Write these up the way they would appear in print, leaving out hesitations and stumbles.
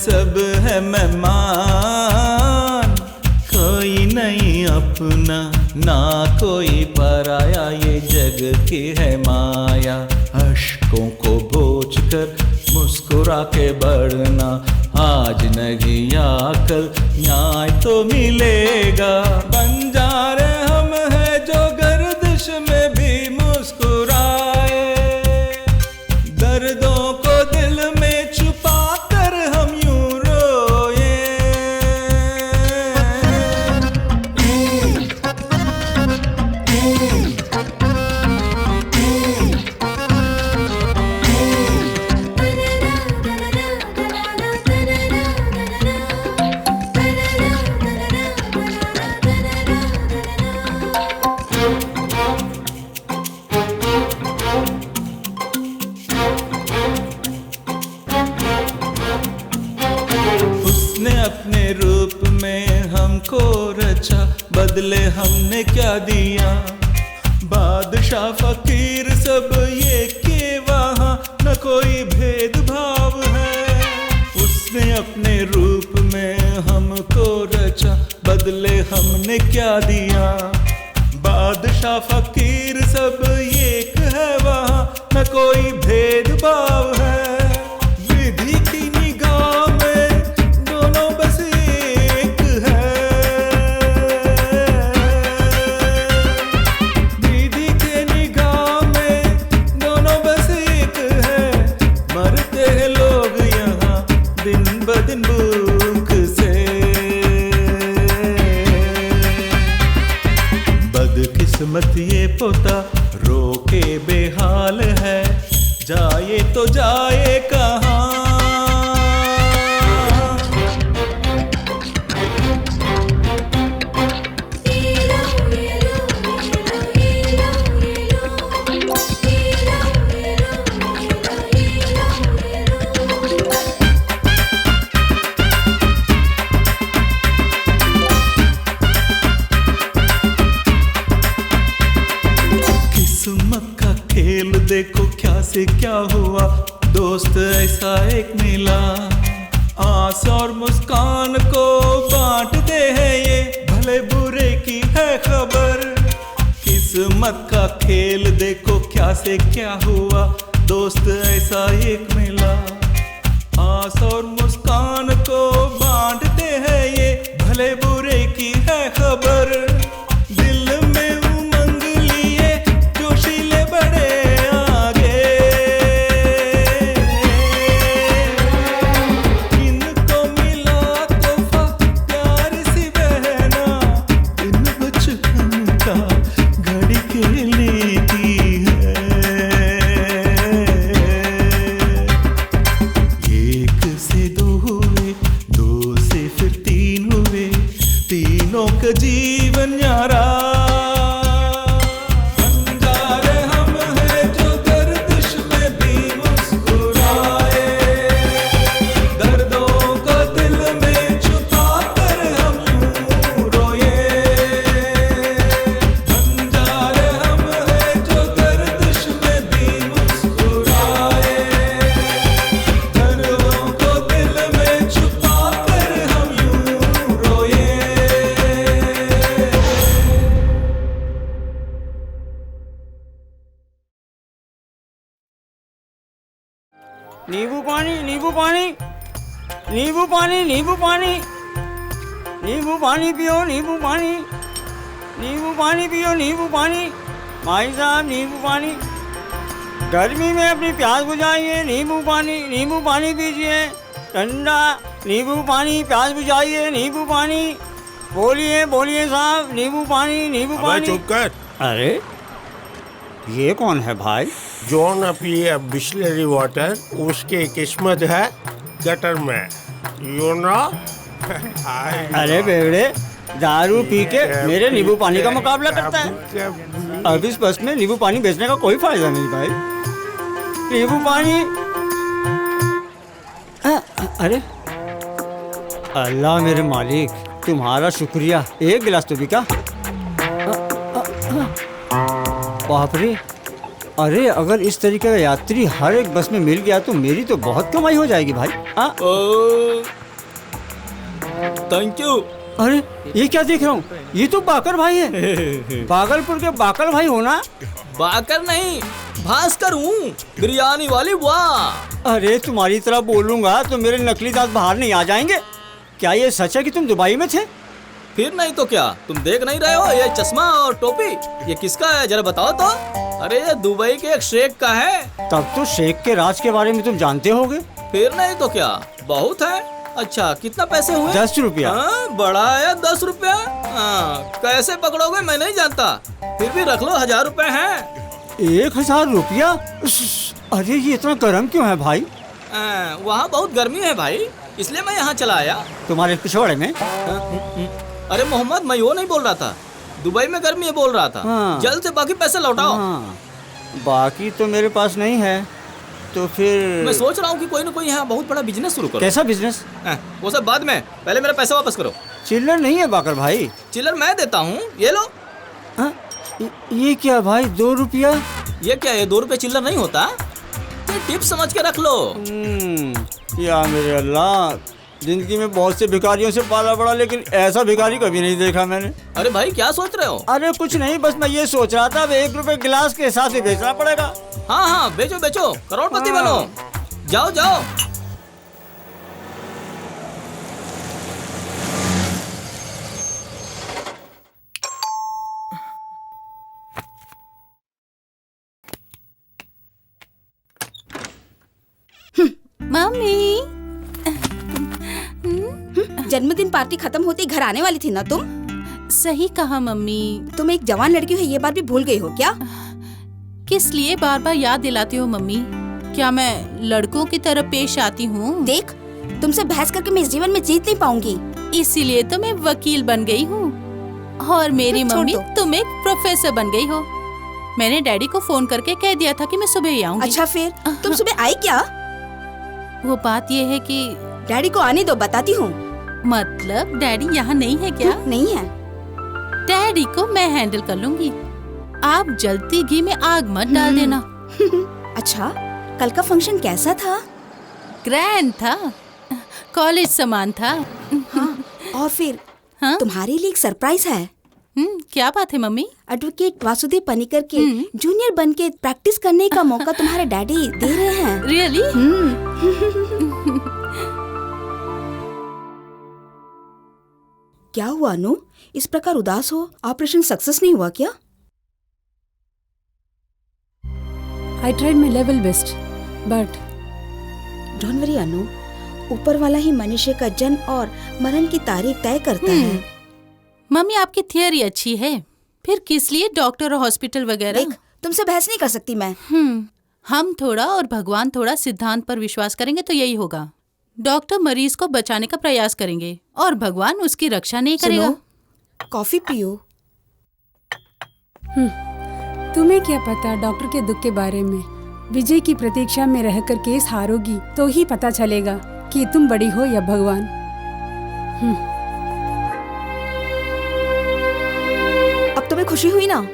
सब है मेहमान, कोई नहीं अपना ना कोई पराया, ये जग की है माया। अश्कों को पोंछ कर मुस्कुरा के बढ़ना, आज नहीं या कल न्याय तो मिलेगा। बंजारे हम हैं जो गर्दिश में भी मुस्कुराए, दर्दों को दिल में छुपा कर हम यूं रोए। अपने रूप में हमको रचा, बदले हमने क्या दिया। बादशाह फकीर सब ये के वहाँ न कोई भेदभाव है। उसने अपने रूप में हमको रचा, बदले हमने क्या दिया। बादशाह फकीर सब एक है वहाँ न कोई भेदभाव है। विधि की निगाह में दोनों बस एक है, विधि के निगाह में दोनों बस एक है। मरते हैं लोग यहाँ दिन ब दिन भूख से। बदकिस्मत ये पोता रो के बेहाल है, जाए तो जाए कहाँ। किस्मत का खेल देखो क्या से क्या हुआ, दोस्त ऐसा एक मिला। आस और मुस्कान को बांटते हैं ये, भले बुरे की है खबर। किस्मत का खेल देखो क्या से क्या हुआ, दोस्त ऐसा एक मिला। आस और मुस्कान को बांटते हैं ये, भले बुरे की है खबर। दिल में उमंग लिए जोशीले बड़े आगे, इनको मिला तोहफा प्यार सी बहना, इन बचपन का घड़ी के लेती है। एक से दो हुए, दो से फिर तीन हुए, तीनों का जीवन न्यारा। बंजारे हम हैं जो गर्दिश में भी मुस्कुराए, दर्दों को दिल में छुपा कर हम यूं रोए। बंजारे हम हैं जो गर्दिश में भी मुस्कुराए, दर्दों को दिल में छुपा कर हम यूं रोए। नींबू पानी, नींबू पानी, नींबू पानी, नींबू पानी, नींबू पानी पियो, नींबू पानी, नींबू पानी पियो, नींबू पानी। भाई साहब नींबू पानी, गर्मी में अपनी प्यास बुझाइए, नींबू पानी पीजिए ठंडा। नींबू पानी प्यास बुझाइए, नींबू पानी। बोलिए बोलिए साहब, नींबू पानी, नींबू पानी। चुप कर। अरे ये कौन है भाई? जो न पिए बिस्लरी वाटर उसकी किस्मत है गटर में, यू नो। अरे बेवड़े, दारू पी के मेरे नींबू पानी का मुकाबला करता है। अब इस बस में नींबू पानी बेचने का कोई फायदा नहीं भाई। नींबू पानी। अरे अल्लाह मेरे मालिक, तुम्हारा शुक्रिया। एक गिलास तो बिका। बाप रे, अरे अगर इस तरीके का यात्री हर एक बस में मिल गया तो मेरी तो बहुत कमाई हो जाएगी भाई। Thank you. अरे ये क्या देख रहा हूँ, ये तो बाकर भाई है। भागलपुर के बाकर भाई हो ना? बाकर नहीं, भास्कर हूँ, बिरयानी वाली। वाह! अरे तुम्हारी तरह बोलूंगा तो मेरे नकली दांत बाहर नहीं आ जाएंगे। क्या ये सच है कि तुम दुबई में थे? फिर नहीं तो क्या, तुम देख नहीं रहे हो ये चश्मा और टोपी? ये किसका है जरा बताओ तो। अरे ये दुबई के एक शेख का है। तब तो शेख के राज के बारे में तुम जानते होगे। फिर नहीं तो क्या, बहुत है। अच्छा कितना पैसे हुए? 10 रुपया। बड़ा है 10 रुपया। कैसे पकड़ोगे मैं नहीं जानता, फिर भी रख लो, 1000 रुपए हैं। 1000 रुपया? अरे ये इतना गर्म क्यों है भाई? वहाँ बहुत गर्मी है भाई, इसलिए मैं यहाँ चला आया। तुम्हारे पिछवाड़े में? अरे मोहम्मद, मैं वो नहीं बोल रहा था, दुबई में गर्मी है बोल रहा था। जल्द से बाकी पैसे लौटाओ। बाकी तो मेरे पास नहीं है, तो फिर मैं सोच रहा हूँ कि कोई ना कोई यहाँ बहुत बड़ा बिजनेस शुरू करो। कैसा बिजनेस? वो सब बाद में, पहले मेरा पैसा वापस करो। चिल्लर नहीं है बाकर भाई। चिल्लर मैं देता हूँ, ये लो। ये क्या भाई, 2 रुपया? ये क्या है, 2 रुपये चिल्लर नहीं होता? ये टिप समझ के रख लो। या मेरे अल्लाह, जिंदगी में बहुत से भिखारियों से पाला पड़ा, लेकिन ऐसा भिखारी कभी नहीं देखा मैंने। अरे भाई क्या सोच रहे हो? अरे कुछ नहीं, बस मैं ये सोच रहा था अब 1 रुपए गिलास के हिसाब से बेचना पड़ेगा। हाँ, बेचो बेचो, करोड़पति बनो। जाओ जाओ। मम्मी, जन्मदिन पार्टी खत्म होते ही घर आने वाली थी ना तुम? सही कहा मम्मी। तुम एक जवान लड़की हो, ये बात भी भूल गई हो क्या? किस लिए बार बार याद दिलाती हो मम्मी? क्या मैं लड़कों की तरह पेश आती हूँ? देख, तुमसे बहस करके मैं इस जीवन में जीत नहीं पाऊंगी। इसीलिए तो मैं वकील बन गई हूँ, और मेरी मम्मी तुम एक प्रोफेसर बन गई हो। मैंने डैडी को फोन करके कह दिया था कि मैं सुबह ही आऊंगी। अच्छा फिर तुम सुबह आई क्या? वो बात ये है कि डैडी को आने दो, बताती हूँ। मतलब डैडी यहाँ नहीं है क्या? नहीं है। डैडी को मैं हैंडल कर लूंगी, आप जलती घी में आग मत डाल देना। अच्छा, कल का फंक्शन कैसा था? ग्रैंड था, कॉलेज समान था। हाँ, और फिर तुम्हारे लिए एक सरप्राइज है। क्या बात है मम्मी? एडवोकेट वासुदेव पनिकर के जूनियर बनके प्रैक्टिस करने का मौका तुम्हारे डैडी दे रहे हैं। रियली? क्या हुआ अनु, इस प्रकार उदास हो? ऑपरेशन सक्सेस नहीं हुआ क्या? I tried my level best, but don't worry Anu, ऊपर वाला ही मनुष्य का जन्म और मरण की तारीख तय करता है। मम्मी आपकी थियरी अच्छी है, फिर किस लिए डॉक्टर और हॉस्पिटल वगैरह? देख, तुमसे बहस नहीं कर सकती मैं। हम थोड़ा और भगवान थोड़ा सिद्धांत पर विश्वास करेंगे तो यही होगा। डॉक्टर मरीज को बचाने का प्रयास करेंगे और भगवान उसकी रक्षा नहीं करेगा। कॉफी पियो। तुम्हें क्या पता डॉक्टर के दुख के बारे में। विजय की प्रतीक्षा में रहकर केस हारोगी तो ही पता चलेगा कि तुम बड़ी हो या भगवान। अब तुम्हें खुशी हुई ना?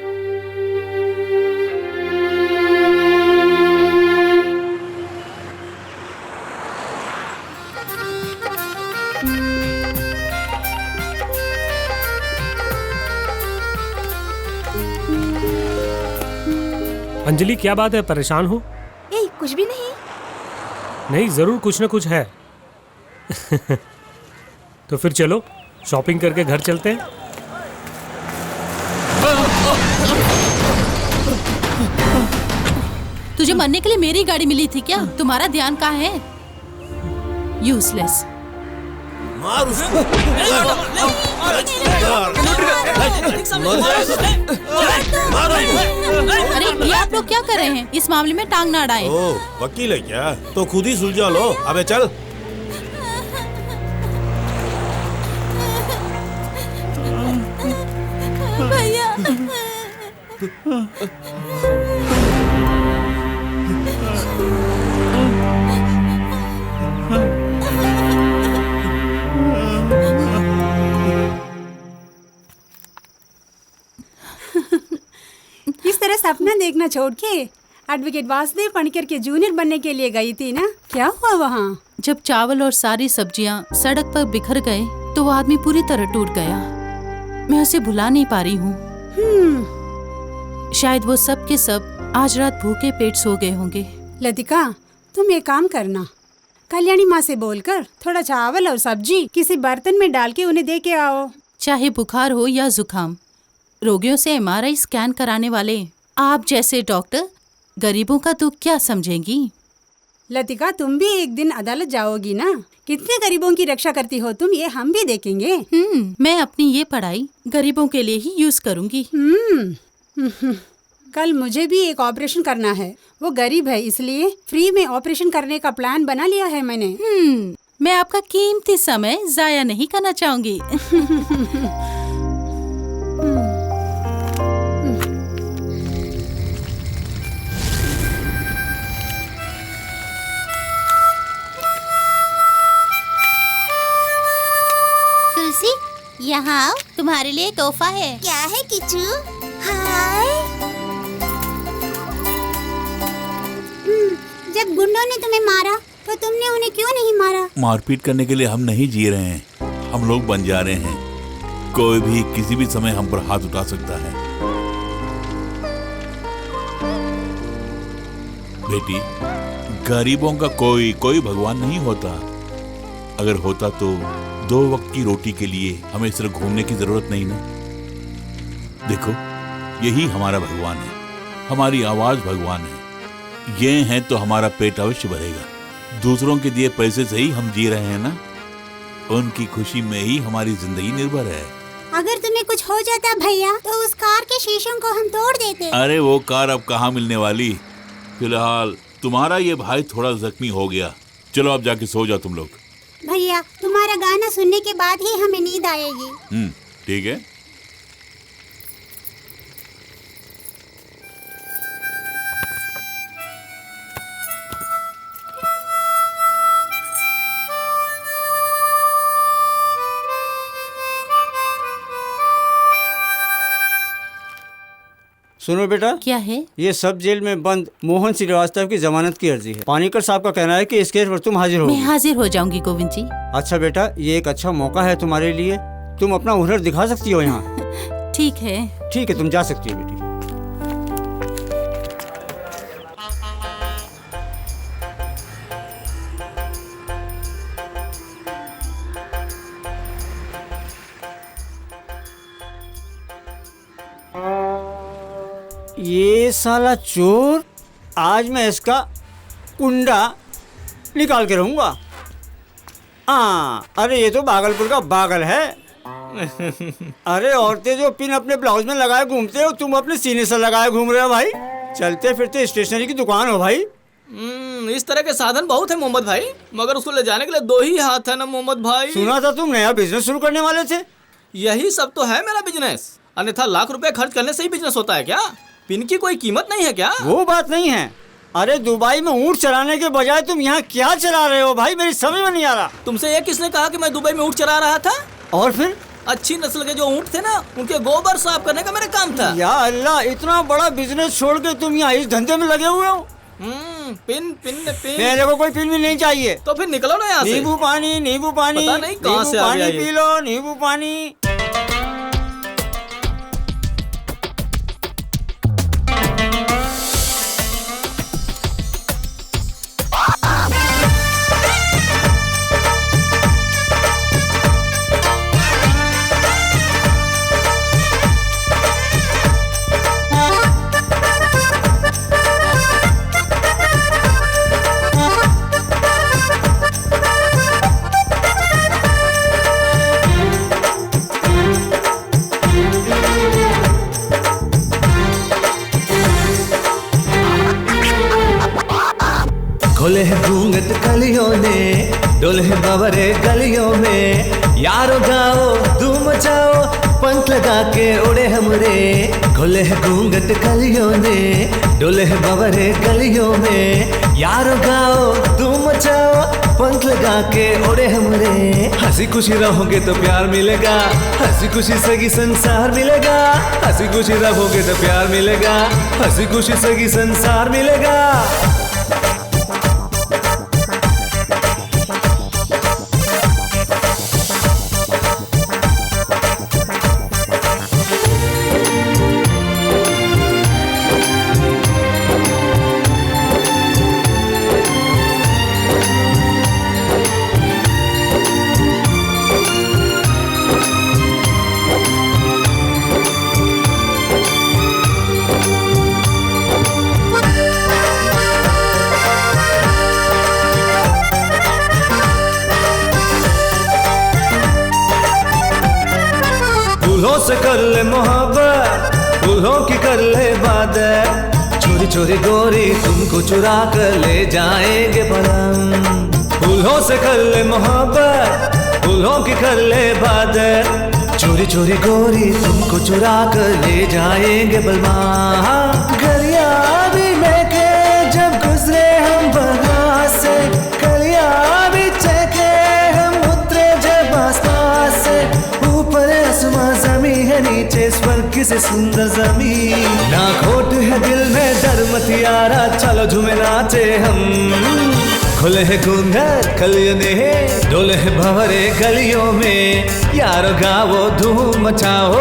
अंजलि क्या बात है, परेशान हो? कुछ भी नहीं। नहीं, जरूर कुछ न कुछ है। तो फिर चलो शॉपिंग करके घर चलते हैं। तुझे मरने के लिए मेरी गाड़ी मिली थी क्या? तुम्हारा ध्यान कहाँ है? यूजलेस। मार उसको। अरे ये आप लोग क्या कर रहे हैं? इस मामले में टांग ना अड़ाएं। ओह, वकील है क्या? तो खुद ही सुलझा लो। अबे चल। भैया। इस तरह सपना देखना छोड़ के एडवोकेट वासुदेव पनिकर के जूनियर बनने के लिए गई थी ना? क्या हुआ वहाँ? जब चावल और सारी सब्जियां सड़क पर बिखर गए तो वो आदमी पूरी तरह टूट गया। मैं उसे भुला नहीं पा रही हूँ। शायद वो सब के सब आज रात भूखे पेट सो गए होंगे। लतिका, तुम एक काम करना, कल्याणी माँ से बोलकर थोड़ा चावल और सब्जी किसी बर्तन में डाल के उन्हें दे के आओ। चाहे बुखार हो या जुकाम, रोगियों से MRI स्कैन कराने वाले आप जैसे डॉक्टर गरीबों का दुख क्या समझेंगी? लतिका, तुम भी एक दिन अदालत जाओगी ना? कितने गरीबों की रक्षा करती हो तुम, ये हम भी देखेंगे। मैं अपनी ये पढ़ाई गरीबों के लिए ही यूज करूंगी। कल मुझे भी एक ऑपरेशन करना है। वो गरीब है इसलिए फ्री में ऑपरेशन करने का प्लान बना लिया है मैंने। मैं आपका कीमती समय जाया नहीं करना चाहूंगी। तुलसी, यहाँ आओ, तुम्हारे लिए तोहफा है। क्या है किचू? हाय। जब गुंडों ने तुम्हें मारा तो तुमने उन्हें क्यों नहीं मारा? मारपीट करने के लिए हम नहीं जी रहे हैं, हम लोग बन जा रहे हैं। कोई भी किसी भी समय हम पर हाथ उठा सकता है। बेटी, गरीबों का कोई भगवान नहीं होता। अगर होता तो 2 वक्त की रोटी के लिए हमें सिर्फ घूमने की जरूरत नहीं ना। देखो, यही हमारा भगवान है, हमारी आवाज भगवान है। ये हैं तो हमारा पेट अवश्य भरेगा। दूसरों के दिए पैसे से ही हम जी रहे हैं ना। उनकी खुशी में ही हमारी जिंदगी निर्भर है। अगर तुम्हें कुछ हो जाता भैया तो उस कार के शीशों को हम तोड़ देते। अरे वो कार अब कहाँ मिलने वाली। फिलहाल तुम्हारा ये भाई थोड़ा जख्मी हो गया। चलो अब जाके सो जाओ तुम लोग। भैया, तुम्हारा गाना सुनने के बाद ही हमें नींद आएगी। ठीक है। सुनो बेटा, क्या है? ये सब जेल में बंद मोहन श्रीवास्तव की जमानत की अर्जी है। पानीकर साहब का कहना है कि इस केस पर तुम हाजिर हो। मैं हाजिर हो जाऊंगी गोविंद जी। अच्छा बेटा, ये एक अच्छा मौका है तुम्हारे लिए। तुम अपना हुनर दिखा सकती हो यहाँ। ठीक है। ठीक है, तुम जा सकती हो बेटी। ये साला चोर, आज मैं इसका कुंडा निकाल के रहूंगा। अरे ये तो भागलपुर का बागल है। अरे औरतें जो पिन अपने ब्लाउज में लगाए घूमते हो, तुम अपने सीने से लगाए घूम रहे हो भाई। चलते फिरते स्टेशनरी की दुकान हो भाई। इस तरह के साधन बहुत है मोहम्मद भाई, मगर उसको ले जाने के लिए 2 ही हाथ है ना मोहम्मद भाई। सुना था तुम नया बिजनेस शुरू करने वाले थे। यही सब तो है मेरा बिजनेस, अन्यथा लाख रुपए खर्च करने से ही बिजनेस होता है क्या? पिन की कोई कीमत नहीं है क्या? वो बात नहीं है। अरे दुबई में ऊँट चराने के बजाय तुम यहाँ क्या चला रहे हो भाई, मेरी समझ में नहीं आ रहा। तुमसे ये किसने कहा कि मैं दुबई में ऊँट चरा रहा था? और फिर अच्छी नस्ल के जो ऊँट थे ना, उनके गोबर साफ करने का मेरा काम था। या अल्लाह, इतना बड़ा बिजनेस छोड़ के तुम यहाँ इस धंधे में लगे हुए हो। पिन पिन पिन मेरे को कोई पिन भी नहीं चाहिए। तो फिर निकलो ना यहाँ से। नींबू पानी, नींबू पानी, पता नहीं कहाँ से आ गया ये। पी लो नींबू पानी। खोले है घूंघट कलियों ने, डोले है बावरे गलियों में। यारो जाओ धूम मचाओ, पंख लगा के उड़े हमरे। खोले है घूंघट कलियों ने, डोले है बावरे गलियों में। यारो गाओ धूम मचाओ, पंख लगा के उड़े हमरे। हंसी खुशी रहोगे तो प्यार मिलेगा, हंसी खुशी सगी संसार मिलेगा। हंसी खुशी रहोगे तो प्यार मिलेगा, हंसी खुशी सगी संसार मिलेगा। फूलों से कर ले मोहब्बत, फूलों की कर ले इबादत, चोरी चोरी गोरी तुमको चुरा कर ले जाएंगे बलम। फूलों से कर ले मोहब्बत, फूलों की कर ले इबादत, चोरी चोरी गोरी तुमको चुरा कर ले जाएंगे बलमा। गरिया भी महके जब गुजरे हम बहार से, गरिया भी चहके हम उतरे जब आसमान से। ऊपर आसमां जमी है, नीचे स्वर्ग से सुंदर जमीन। ना खोट है दिल में डर मत यारा, चलो झूमे नाचे हम। खुले है घूंघट कलियों ने, डोले है भंवरे गलियों में, यारो गाओ धूम मचाओ।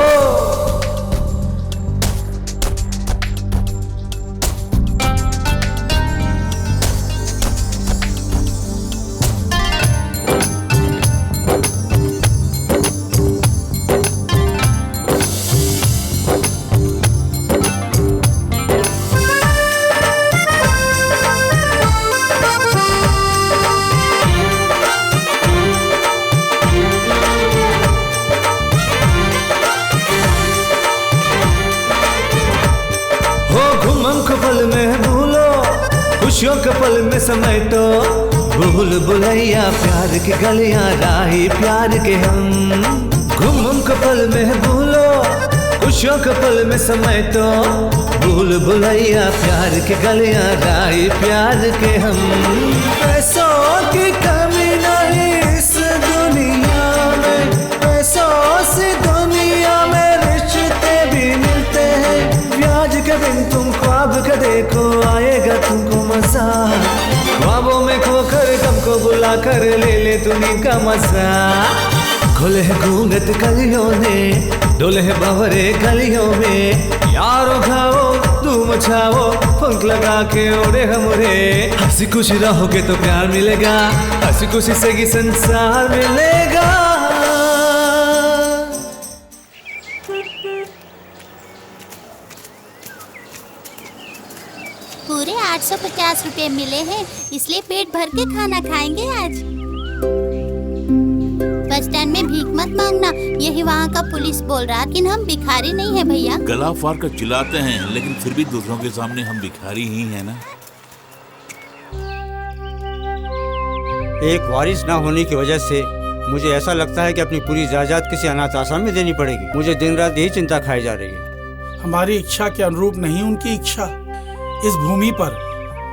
खुशियों के पल में समेटो, भूल भुलैया प्यार की गलियां, राही प्यार के हम। घुम के पल में भूलो, खुशियों के पल में समेटो, भूल भुलैया प्यार की गलियां, राही प्यार के हम। पैसों की कमी नहीं इस दुनिया में, पैसों से दुनिया में रिश्ते भी मिलते हैं। ब्याज के बिन तुम ख्वाब का देखो, आएगा तुमको मजा। ख्वाबों में खोकर गम को बुला कर ले ले तुम्हें का मजा। खुले है घूंघट कलियों ने, डोले है भंवरे गलियों में, यारो खाओ धूम मचाओ, पंख लगा के ओढ़े हमरे। हंसी खुशी रहोगे तो प्यार मिलेगा, हंसी खुशी से ही संसार मिलेगा। पूरे 850 रुपए मिले हैं, इसलिए पेट भर के खाना खाएंगे आज। बस स्टैंड में भीख मत मांगना, यही वहाँ का पुलिस बोल रहा, लेकिन हम भिखारी नहीं है भैया। गला फाड़ कर चिल्लाते हैं, लेकिन फिर भी दूसरों के सामने हम भिखारी ही हैं ना। एक वारिस ना होने की वजह से मुझे ऐसा लगता है कि अपनी पूरी जायदाद किसी अनाथ आश्रम में देनी पड़ेगी। मुझे दिन रात यही चिंता खाई जा रही है। हमारी इच्छा के अनुरूप नहीं उनकी इच्छा। इस भूमि पर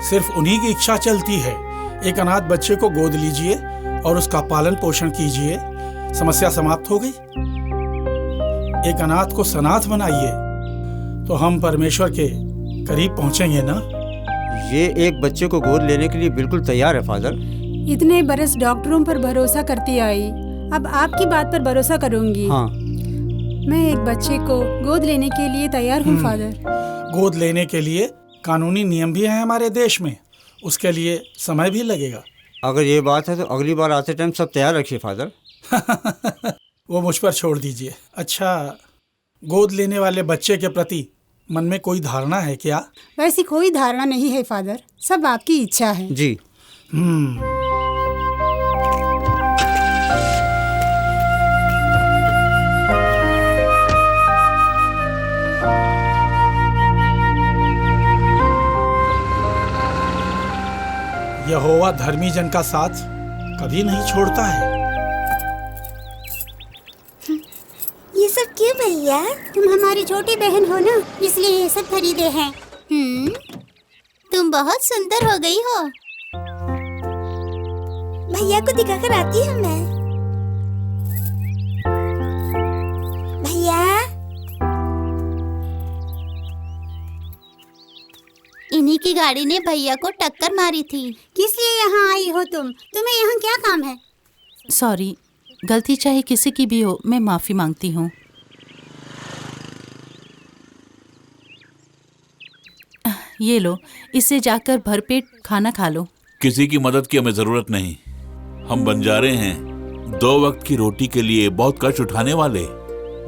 सिर्फ उन्हीं की इच्छा चलती है। एक अनाथ बच्चे को गोद लीजिए और उसका पालन पोषण कीजिए, समस्या समाप्त हो गई। एक अनाथ को सनाथ बनाइए तो हम परमेश्वर के करीब पहुंचेंगे ना। ये एक बच्चे को गोद लेने के लिए बिल्कुल तैयार है फादर। इतने बरस डॉक्टरों पर भरोसा करती आई, अब आपकी बात पर भरोसा करूंगी। हाँ। मैं एक बच्चे को गोद लेने के लिए तैयार हूँ फादर। गोद लेने के लिए कानूनी नियम भी हैं हमारे देश में, उसके लिए समय भी लगेगा। अगर ये बात है तो अगली बार आते टाइम सब तैयार रखिए फादर। वो मुझ पर छोड़ दीजिए। अच्छा, गोद लेने वाले बच्चे के प्रति मन में कोई धारणा है क्या? वैसी कोई धारणा नहीं है फादर, सब आपकी इच्छा है। जी। यहोवा धर्मी जन का साथ कभी नहीं छोड़ता है। ये सब क्यों भैया? तुम हमारी छोटी बहन हो ना, इसलिए ये सब खरीदे हैं। तुम बहुत सुंदर हो गई हो। भैया को दिखाकर आती हूँ मैं। भैया, इन्हीं की गाड़ी ने भैया को टक्कर मारी थी। किस लिए यहाँ आई हो तुम? तुम्हें यहाँ क्या काम है? सॉरी, गलती चाहे किसी की भी हो, मैं माफी मांगती हूँ। ये लो, इससे जाकर भरपेट खाना खा लो। किसी की मदद की हमें जरूरत नहीं। हम बंजारे हैं, 2 वक्त की रोटी के लिए बहुत कष्ट उठाने वाले।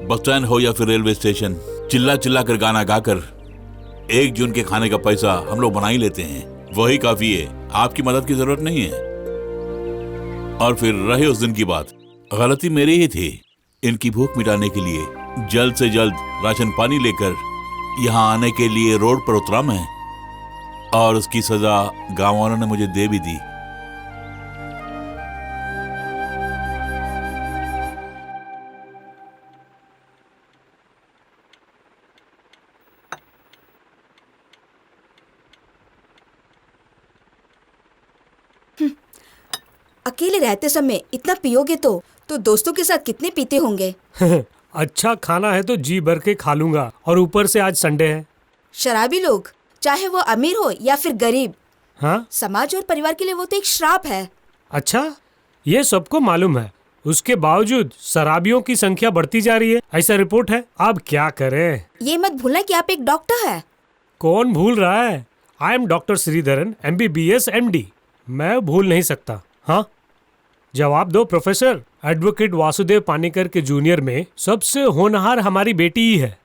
बस स्टैंड हो या फिर रेलवे स्टेशन, चिल्ला चिल्ला कर गाना गाकर 1 जून के खाने का पैसा हम लोग बना ही लेते हैं। वही काफी है, आपकी मदद की जरूरत नहीं है। और फिर रहे उस दिन की बात, गलती मेरी ही थी। इनकी भूख मिटाने के लिए जल्द से जल्द राशन पानी लेकर यहाँ आने के लिए रोड पर उतरा मैं, और उसकी सजा गांव वालों ने मुझे दे भी दी। अकेले रहते समय इतना पियोगे तो दोस्तों के साथ कितने पीते होंगे। अच्छा खाना है तो जी भर के खा लूंगा, और ऊपर से आज संडे है। शराबी लोग, चाहे वो अमीर हो या फिर गरीब, हाँ, समाज और परिवार के लिए वो तो एक श्राप है। अच्छा, ये सबको मालूम है, उसके बावजूद शराबियों की संख्या बढ़ती जा रही है, ऐसा रिपोर्ट है। अब क्या करें? ये मत भूलना कि आप एक डॉक्टर हैं। कौन भूल रहा है? I am doctor Sreedharan, MBBS MD। मैं भूल नहीं सकता। हाँ, जवाब दो प्रोफेसर। एडवोकेट वासुदेव पानीकर के जूनियर में सबसे होनहार हमारी बेटी ही है।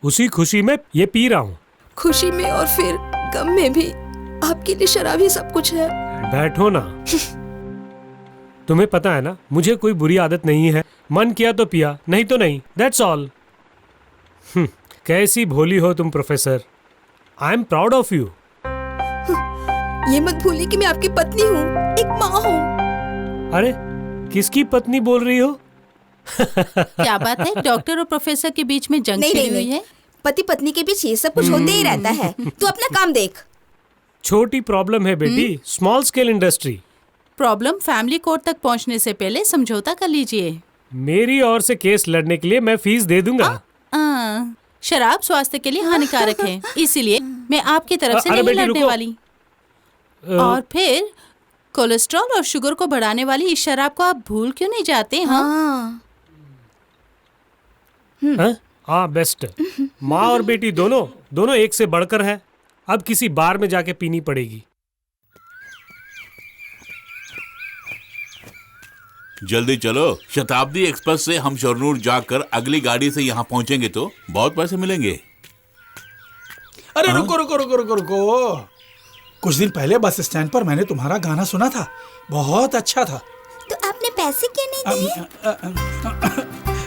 उसी खुशी में ये पी रहा हूँ। खुशी में और फिर गम में भी आपके लिए शराब ही सब कुछ है। बैठो ना। तुम्हें पता है ना, मुझे कोई बुरी आदत नहीं है। मन किया तो पिया, नहीं तो नहीं। That's all. कैसी भोली हो तुम professor. I am proud of you. ये मत भूलिए कि मैं आपकी पत्नी हूँ, एक माँ हूँ। अरे, किसकी पत्नी बोल रही हो? क्या बात है, डॉक्टर और प्रोफेसर के बीच में जंग छिड़ी हुई है? पति पत्नी के बीच ये सब कुछ होते ही रहता है। तू अपना काम देख। छोटी प्रॉब्लम है बेटी, small scale industry. Problem family court तक पहुंचने से पहले समझौता कर लीजिए। मेरी ओर से केस लड़ने के लिए मैं फीस दे दूंगा। शराब स्वास्थ्य के लिए हानिकारक है, इसीलिए मैं आपकी तरफ से नहीं लड़ने वाली। और फिर कोलेस्ट्रॉल और शुगर को बढ़ाने वाली इस शराब को आप भूल क्यों नहीं जाते? हाँ, बेस्ट। माँ और बेटी दोनों एक से बढ़कर है। अब किसी बार में जाके पीनी पड़ेगी। जल्दी चलो, शताब्दी एक्सप्रेस से हम शरनूर जाकर अगली गाड़ी से यहाँ पहुँचेंगे तो बहुत पैसे मिलेंगे। अरे रुको। कुछ दिन पहले बस स्टैंड पर मैंने तुम्हारा गाना सुना था, बहुत अच्छा था। तो आपने पैसे क्यों नहीं दिए?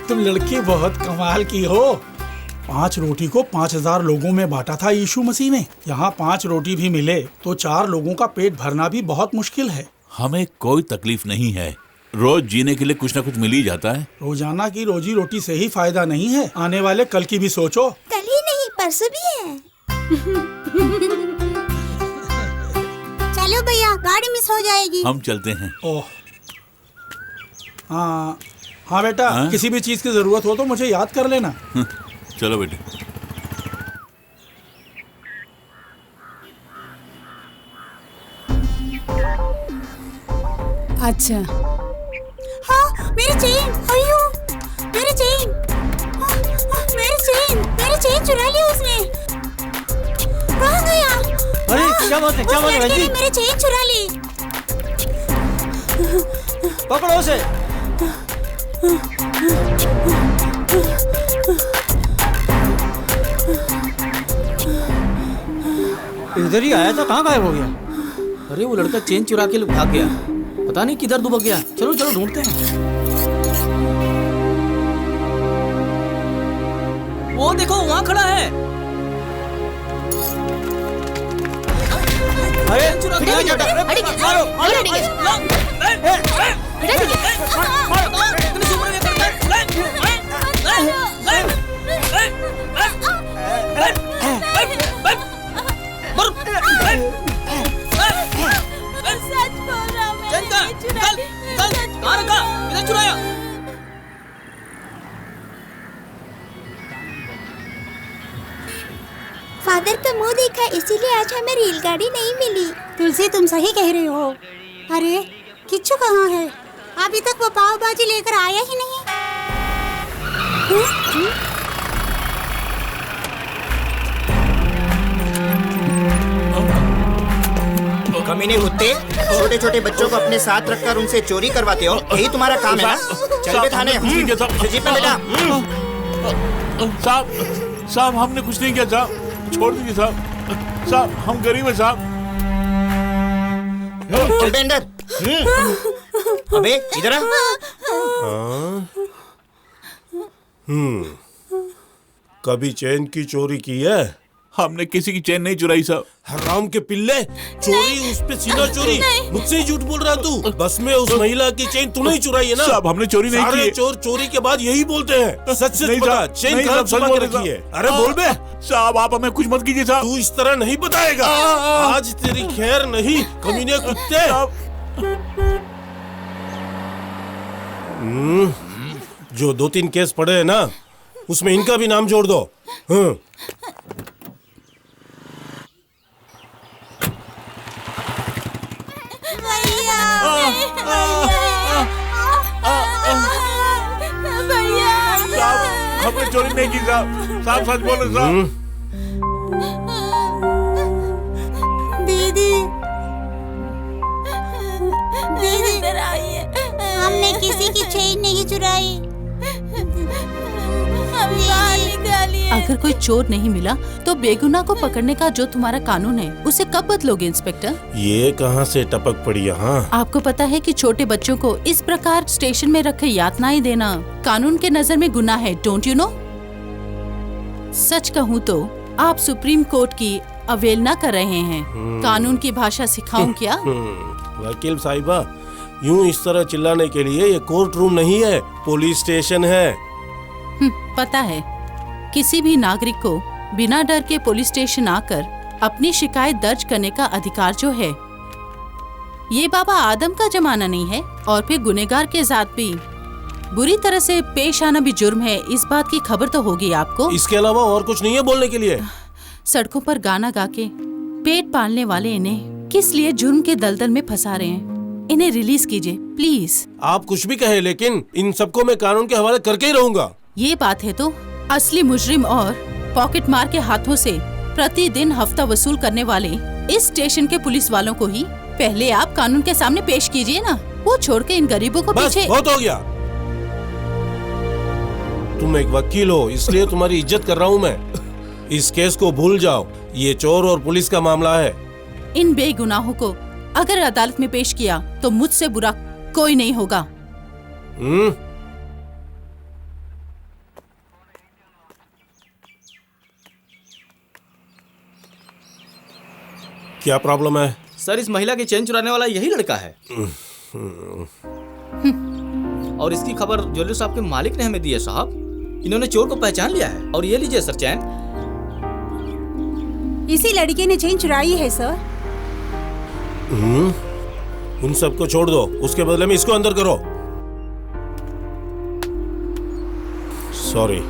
तुम लड़की बहुत कमाल की हो। 5 रोटी को 5000 लोगों में बांटा था यीशु मसीह ने। यहाँ 5 रोटी भी मिले तो 4 लोगों का पेट भरना भी बहुत मुश्किल है। हमें कोई तकलीफ नहीं है, रोज जीने के लिए कुछ न कुछ मिल ही जाता है। रोजाना की रोजी रोटी से ही फायदा नहीं है, आने वाले कल की भी सोचो। कल ही नहीं, परसों भी है। चलो भैया, गाड़ी मिस हो जाएगी। हम चलते हैं। ओह, हाँ बेटा, किसी भी चीज की जरूरत हो तो मुझे याद कर लेना। चलो बेटे। अच्छा। हाँ, मेरी चेन। अयो, मेरी चेन। मेरी चेन चुरा ली उसने। कहाँ गया? अरे क्या बात है, क्या बात है भाई? मेरी चेन चुरा ली। पकड़ो उसे। इधर ही आया था, कहाँ गायब हो गया? अरे वो लड़का चेन चुरा के भाग गया, पता नहीं किधर दुबक गया। चलो चलो ढूंढते हैं। वो देखो वहाँ खड़ा है। अरे चुरा के मारो चुराया। फादर का मुंह देखा, इसीलिए आज हमें रेलगाड़ी नहीं मिली। तुलसी, तुम सही कह रही हो। अरे किच्चू कहाँ है? अभी तक वो पाव भाजी लेकर आया ही नहीं। कमीने कुत्ते, छोटे छोटे बच्चों को अपने साथ रखकर उनसे चोरी करवाते हो, यही तुम्हारा काम है ना? चल थाने। जीप में बेटा। साहब हमने कुछ नहीं किया साहब, छोड़ दीजिए साहब। साहब हम गरीब हैं साहब। चल बे अंदर। अबे इधर आ। कभी चैन की चोरी की है? हमने किसी की चैन नहीं चुराई साहब। हराम के पिल्ले, चोरी उस पे सीना चोरी। मुझसे ही झूठ बोल रहा तू। बस में उस महिला की चेन तूने ही चुराई है ना? साहब हमने चोरी नहीं की। सारे चोर चोरी के बाद यही बोलते हैं। सच सच बता, चेन कहाँ छुपा के रखी है? अरे बोल बे। साहब आप हमें कुछ मत कीजिए साहब। तू इस तरह नहीं बताएगा। आज तेरी खैर नहीं, कमीने कुत्ते। जो 2-3 केस पड़े हैं ना, उसमें इनका भी नाम जोड़ दो। साहब हमने चोरी नहीं की साहब। साहब सच बोलो साहब। दीदी, दीदी इधर आइए। हमने किसी की चेन नहीं चुराई। अगर कोई चोर नहीं मिला तो बेगुनाह को पकड़ने का जो तुम्हारा कानून है उसे कब बदलोगे इंस्पेक्टर? ये कहाँ से टपक पड़ी यहाँ? आपको पता है कि छोटे बच्चों को इस प्रकार स्टेशन में रखे यातनाएं देना कानून के नजर में गुनाह है, डोंट यू नो? सच कहूँ तो आप सुप्रीम कोर्ट की अवहेलना कर रहे हैं। कानून की भाषा सिखाऊं क्या? वकील साहिबा, यूं इस तरह चिल्लाने के लिए ये कोर्ट रूम नहीं है, पुलिस स्टेशन है। पता है, किसी भी नागरिक को बिना डर के पुलिस स्टेशन आकर अपनी शिकायत दर्ज करने का अधिकार जो है, ये बाबा आदम का जमाना नहीं है। और फिर गुनहगार के साथ भी बुरी तरह से पेश आना भी जुर्म है, इस बात की खबर तो होगी आपको। इसके अलावा और कुछ नहीं है बोलने के लिए? सड़कों पर गाना गा के पेट पालने वाले इन्हें किस लिए जुर्म के दलदल में फंसा रहे हैं? इन्हें रिलीज कीजिए प्लीज। आप कुछ भी कहे, लेकिन इन सबको मैं कानून के हवाले करके ही रहूंगा। ये बात है तो असली मुजरिम और पॉकेट मार के हाथों से प्रतिदिन हफ्ता वसूल करने वाले इस स्टेशन के पुलिस वालों को ही पहले आप कानून के सामने पेश कीजिए ना। वो छोड़ के इन गरीबों को बस पीछे। बहुत हो गया। तुम एक वकील हो, इसलिए तुम्हारी इज्जत कर रहा हूँ मैं। इस केस को भूल जाओ, ये चोर और पुलिस का मामला है। इन बेगुनाहों को अगर अदालत में पेश किया तो मुझसे बुरा कोई नहीं होगा। क्या प्रॉब्लम है? सर इस महिला की चेन चुराने वाला यही लड़का है। और इसकी खबर ज्वेलरी शॉप के मालिक ने हमें दी है साहब। इन्होंने चोर को पहचान लिया है। और ये लीजिए सर चैन। इसी लड़के ने चेन चुराई है सर। उन सबको छोड़ दो, उसके बदले में इसको अंदर करो। सॉरी।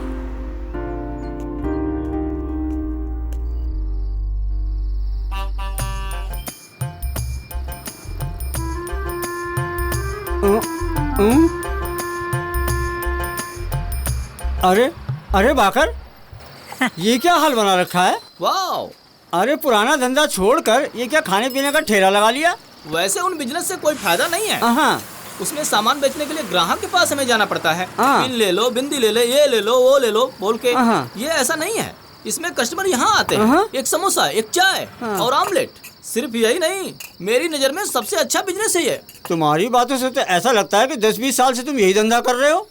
अरे अरे बाकर, ये क्या हाल बना रखा है? वाओ! अरे पुराना धंधा छोड़कर ये क्या खाने पीने का ठेला लगा लिया? वैसे उन बिजनेस से कोई फायदा नहीं है। हाँ। उसमें सामान बेचने के लिए ग्राहक के पास हमें जाना पड़ता है। पिन ले लो, बिंदी ले ले, ये ले लो, वो ले लो बोल के। ये ऐसा नहीं है। इसमें कस्टमर यहाँ आते हैं, एक समोसा, एक चाय और आमलेट। सिर्फ यही नहीं, मेरी नजर में सबसे अच्छा बिजनेस है ये। तुम्हारी बातों से तो ऐसा लगता है कि 10-20 साल से तुम यही धंधा कर रहे हो।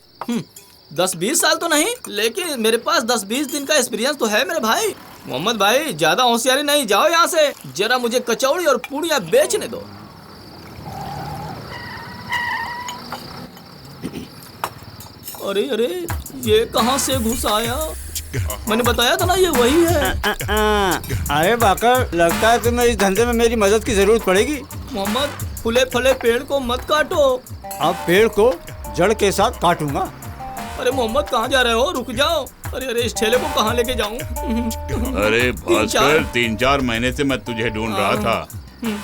10-20 साल तो नहीं, लेकिन मेरे पास 10-20 दिन का एक्सपीरियंस तो है मेरे भाई। मोहम्मद भाई ज्यादा होशियारी नहीं, जाओ यहाँ से। जरा मुझे कचौड़ी और पूड़ियाँ बेचने दो। अरे अरे, ये कहाँ से घुस आया? मैंने बताया था ना ये वही है। अरे बाकर, लगता है तुम्हें इस धंधे में मेरी मदद की जरूरत पड़ेगी। मोहम्मद, फूले फले पेड़ को मत काटो। अब पेड़ को जड़ के साथ काटूंगा। अरे मोहम्मद, कहाँ जा रहे हो? रुक जाओ। अरे अरे, इस ठेले को कहाँ लेके जाऊँ? अरे भास्कर, 3-4 महीने से मैं तुझे ढूंढ रहा था।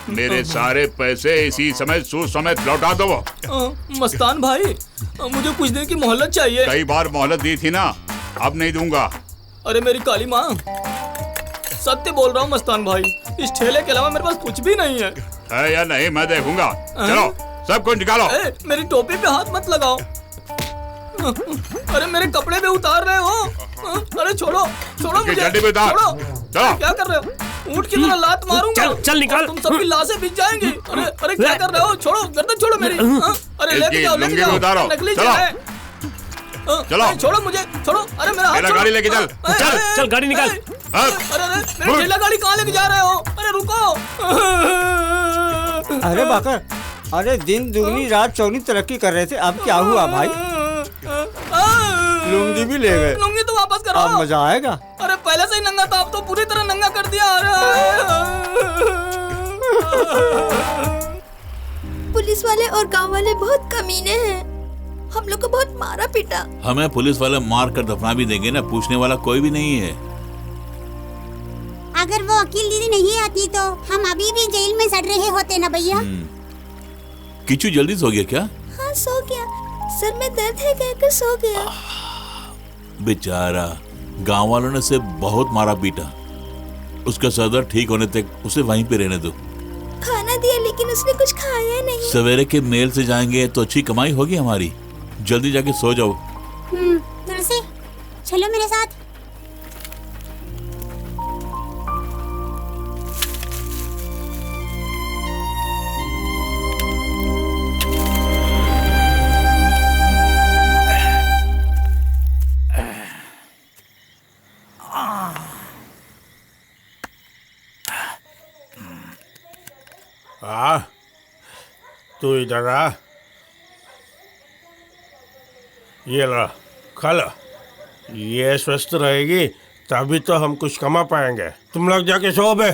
मेरे सारे पैसे इसी समय सूद समेत लौटा दो। मस्तान भाई, मुझे कुछ दिन की मोहलत चाहिए। कई बार मोहलत दी थी ना, अब नहीं दूंगा। अरे मेरी काली माँ, सत्य बोल रहा हूँ मस्तान भाई, इस ठेले के अलावा मेरे पास कुछ भी नहीं है या नहीं मैं देखूंगा। चलो सब कुछ निकालो। मेरी टोपी पे हाथ मत लगाओ। अरे मेरे कपड़े पे उतार रहे हो। अरे छोड़ो छोड़ो मुझे, पे उतार। छोड़ो। चलो। क्या कर रहे हो? ऊँट की तरह लात मारूंगा। चल निकाल। तुम सबकी लाशें बिछ जाएंगी। अरे अरे क्या कर रहे हो? छोड़ो, गर्दन छोड़ो मेरी। अरे अरे लेके जाओ, लेके जाओ, नकली जेल है। चलो छोड़ो मुझे, छोड़ो। अरे मेरा हाथ छोड़ो। गाड़ी लेके चल, चल चल गाड़ी निकाल। अरे मेरी ठेला गाड़ी कहाँ लेके जा रहे हो? अरे रुको। अरे बाकर, अरे दिन दुगनी रात चौगनी तरक्की कर रहे थे, अब क्या हुआ भाई? लुंगी भी ले गए। लुंगी तो वापस करो। अब मजा आएगा। अरे पहले से ही नंगा था, अब तो पूरी तरह नंगा कर दिया। पुलिस वाले और गांव वाले बहुत कमीने हैं, हम लोग को बहुत मारा पीटा। हमें पुलिस वाले मार कर दफना भी देंगे ना, पूछने वाला कोई भी नहीं है। अगर वो वकील दीदी नहीं आती तो हम अभी भी जेल में सड़ रहे होते ना भैया। किचू जल्दी सो गया क्या? हाँ सो गया, सर में दर्द है कहकर सो गया। बेचारा, गांव वालों ने उसे बहुत मारा पीटा, उसका सर दर्द ठीक होने तक उसे वहीं पे रहने दो। खाना दिया लेकिन उसने कुछ खाया नहीं। सवेरे के मेल से जाएंगे तो अच्छी कमाई होगी हमारी। जल्दी जाके सो जाओ। तुलसी चलो मेरे साथ। तू इधर आ, ये ला खा ला, ये स्वस्थ रहेगी तभी तो हम कुछ कमा पाएंगे। तुम लोग जाके सो बे।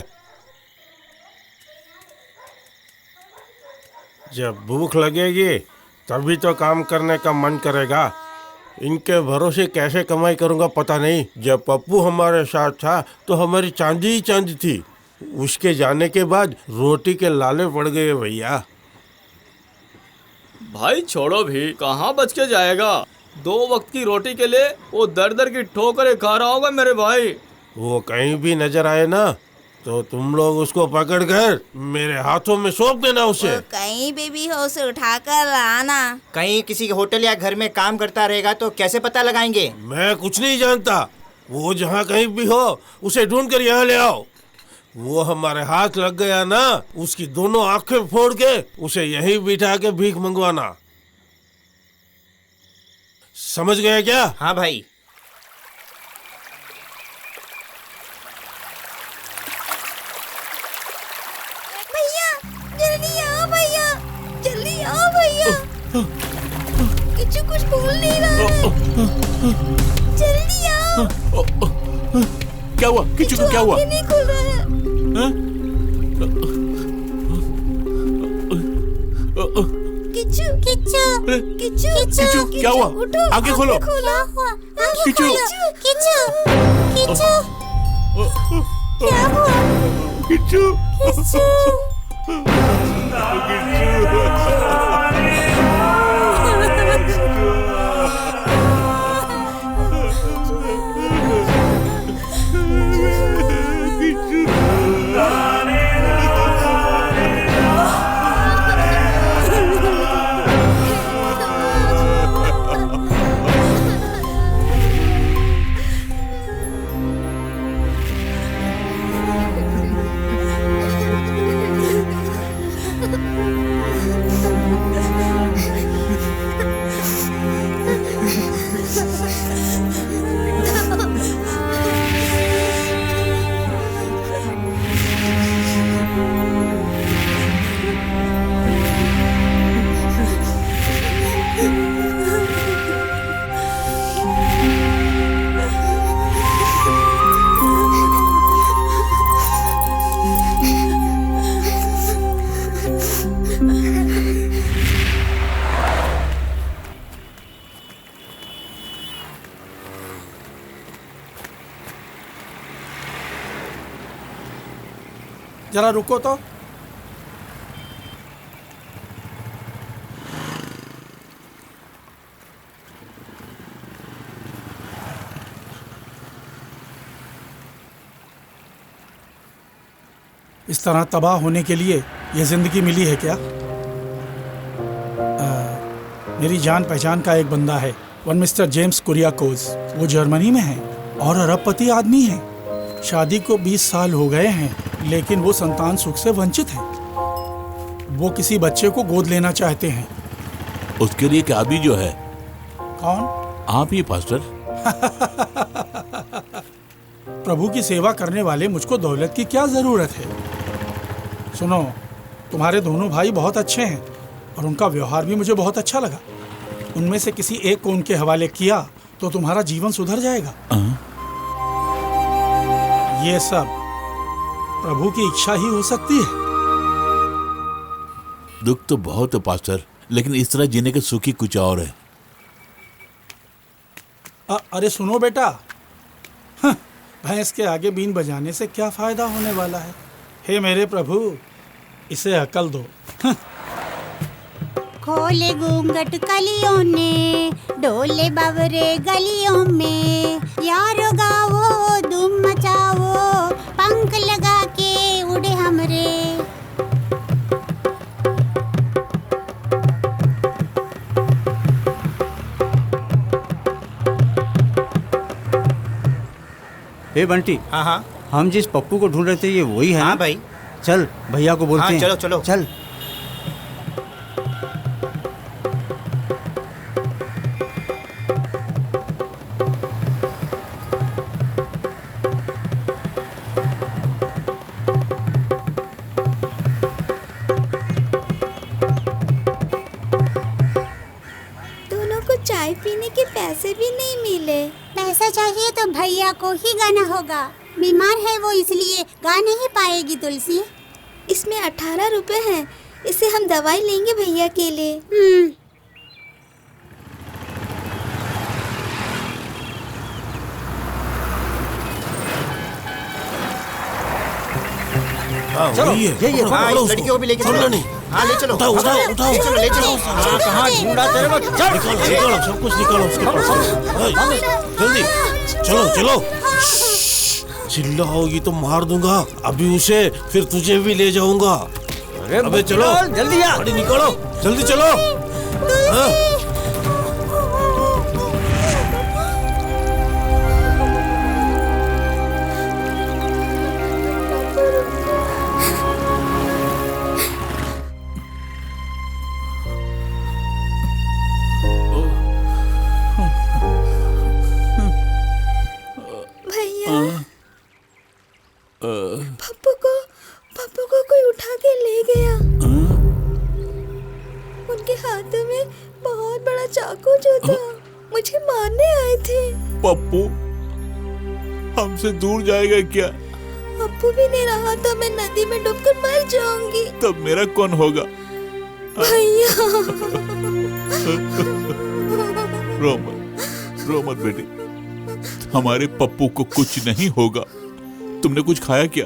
जब भूख लगेगी तभी तो काम करने का मन करेगा। इनके भरोसे कैसे कमाई करूंगा पता नहीं। जब पप्पू हमारे साथ था तो हमारी चांदी ही चांदी थी, उसके जाने के बाद रोटी के लाले पड़ गए भैया। भाई छोड़ो भी, कहाँ बच के जाएगा? 2 वक्त की रोटी के लिए वो दर दर की ठोकरें खा रहा होगा मेरे भाई। वो कहीं भी नजर आए ना तो तुम लोग उसको पकड़कर मेरे हाथों में सौंप देना उसे। कहीं भी हो उसे उठाकर लाना। कहीं किसी होटल या घर में काम करता रहेगा तो कैसे पता लगाएंगे? मैं कुछ नहीं जानता, वो जहाँ कहीं भी हो उसे ढूंढ कर यहाँ ले आओ। वो हमारे हाथ लग गया ना, उसकी दोनों आंखें फोड़ के उसे यहीं बिठा के भीख मंगवाना। समझ गया क्या? हाँ भाई। भैया जल्दी आओ, भैया जल्दी आओ भैया। किच्चू कुछ बोल नहीं रहा है, जल्दी आओ। क्या हुआ? किच्चू को क्या हुआ? नहीं खुल रहा है। किच्चू किच्चू किच्चू किच्चू क्या हुआ? आगे खोलो। किच्चू किच्चू किच्चू क्या हुआ? किच्चू जरा रुको तो। इस तरह तबाह होने के लिए ये जिंदगी मिली है क्या? मेरी जान पहचान का एक बंदा है, वन मिस्टर जेम्स कुरियाकोस। वो जर्मनी में है और अरबपति आदमी है। शादी को 20 साल हो गए हैं, लेकिन वो संतान सुख से वंचित है। वो किसी बच्चे को गोद लेना चाहते हैं। उसके लिए क्या भी जो है। कौन? आप ही पास्टर। प्रभु की सेवा करने वाले मुझको दौलत की क्या जरूरत है। सुनो, तुम्हारे दोनों भाई बहुत अच्छे हैं और उनका व्यवहार भी मुझे बहुत अच्छा लगा। उनमें से किसी एक को उनके हवाले किया तो तुम्हारा जीवन सुधर जाएगा। ये सब प्रभु की इच्छा ही हो सकती है। दुख तो बहुत है पास्टर, लेकिन इस तरह जीने के सुख ही कुछ और है। अरे सुनो बेटा, भैंस के आगे बीन बजाने से क्या फायदा होने वाला है। हे मेरे प्रभु, इसे अकल दो। खोले घूंघट कलियों ने, डोले बावरे गलियों में, यारो गाओ धूम मचाओ, पंख लगा के उड़े हमरे। हे बंटी। हाँ हाँ, हम जिस पप्पू को ढूंढ रहे थे ये वही है? हाँ भाई। चल भैया को बोलते हैं। चलो चलो चल। दोनों को चाय पीने के पैसे भी नहीं मिले। पैसा चाहिए तो भैया को ही गाना होगा। बीमार है वो, इसलिए गा नहीं पाएगी तुलसी। इसमें 18 रुपए हैं, इससे हम दवाई लेंगे भैया के लिए। चलो ये इस लड़की को भी लेके चलो। हाँ ले चलो, उठाओ उठाओ उठाओ, ले चलो ले चलो। कहाँ ढूंढा तेरे को? चल निकालो सब कुछ निकालो उसके पास। जल्दी चलो चलो। चिल्लाओगी तो मार दूंगा अभी उसे, फिर तुझे भी ले जाऊंगा। अबे चलो जल्दी आ। गाड़ी निकालो, जल्दी चलो। हाँ। पप्पू को कोई उठा के ले गया। उनके हाथों में बहुत बड़ा चाकू जो था, मुझे मारने आए थे। पप्पू हमसे दूर जाएगा क्या? पप्पू भी नहीं रहा तो मैं नदी में डूबकर मर जाऊंगी। तब मेरा कौन होगा? भैया रो मत बेटी, हमारे पप्पू को कुछ नहीं होगा। तुमने कुछ खाया क्या?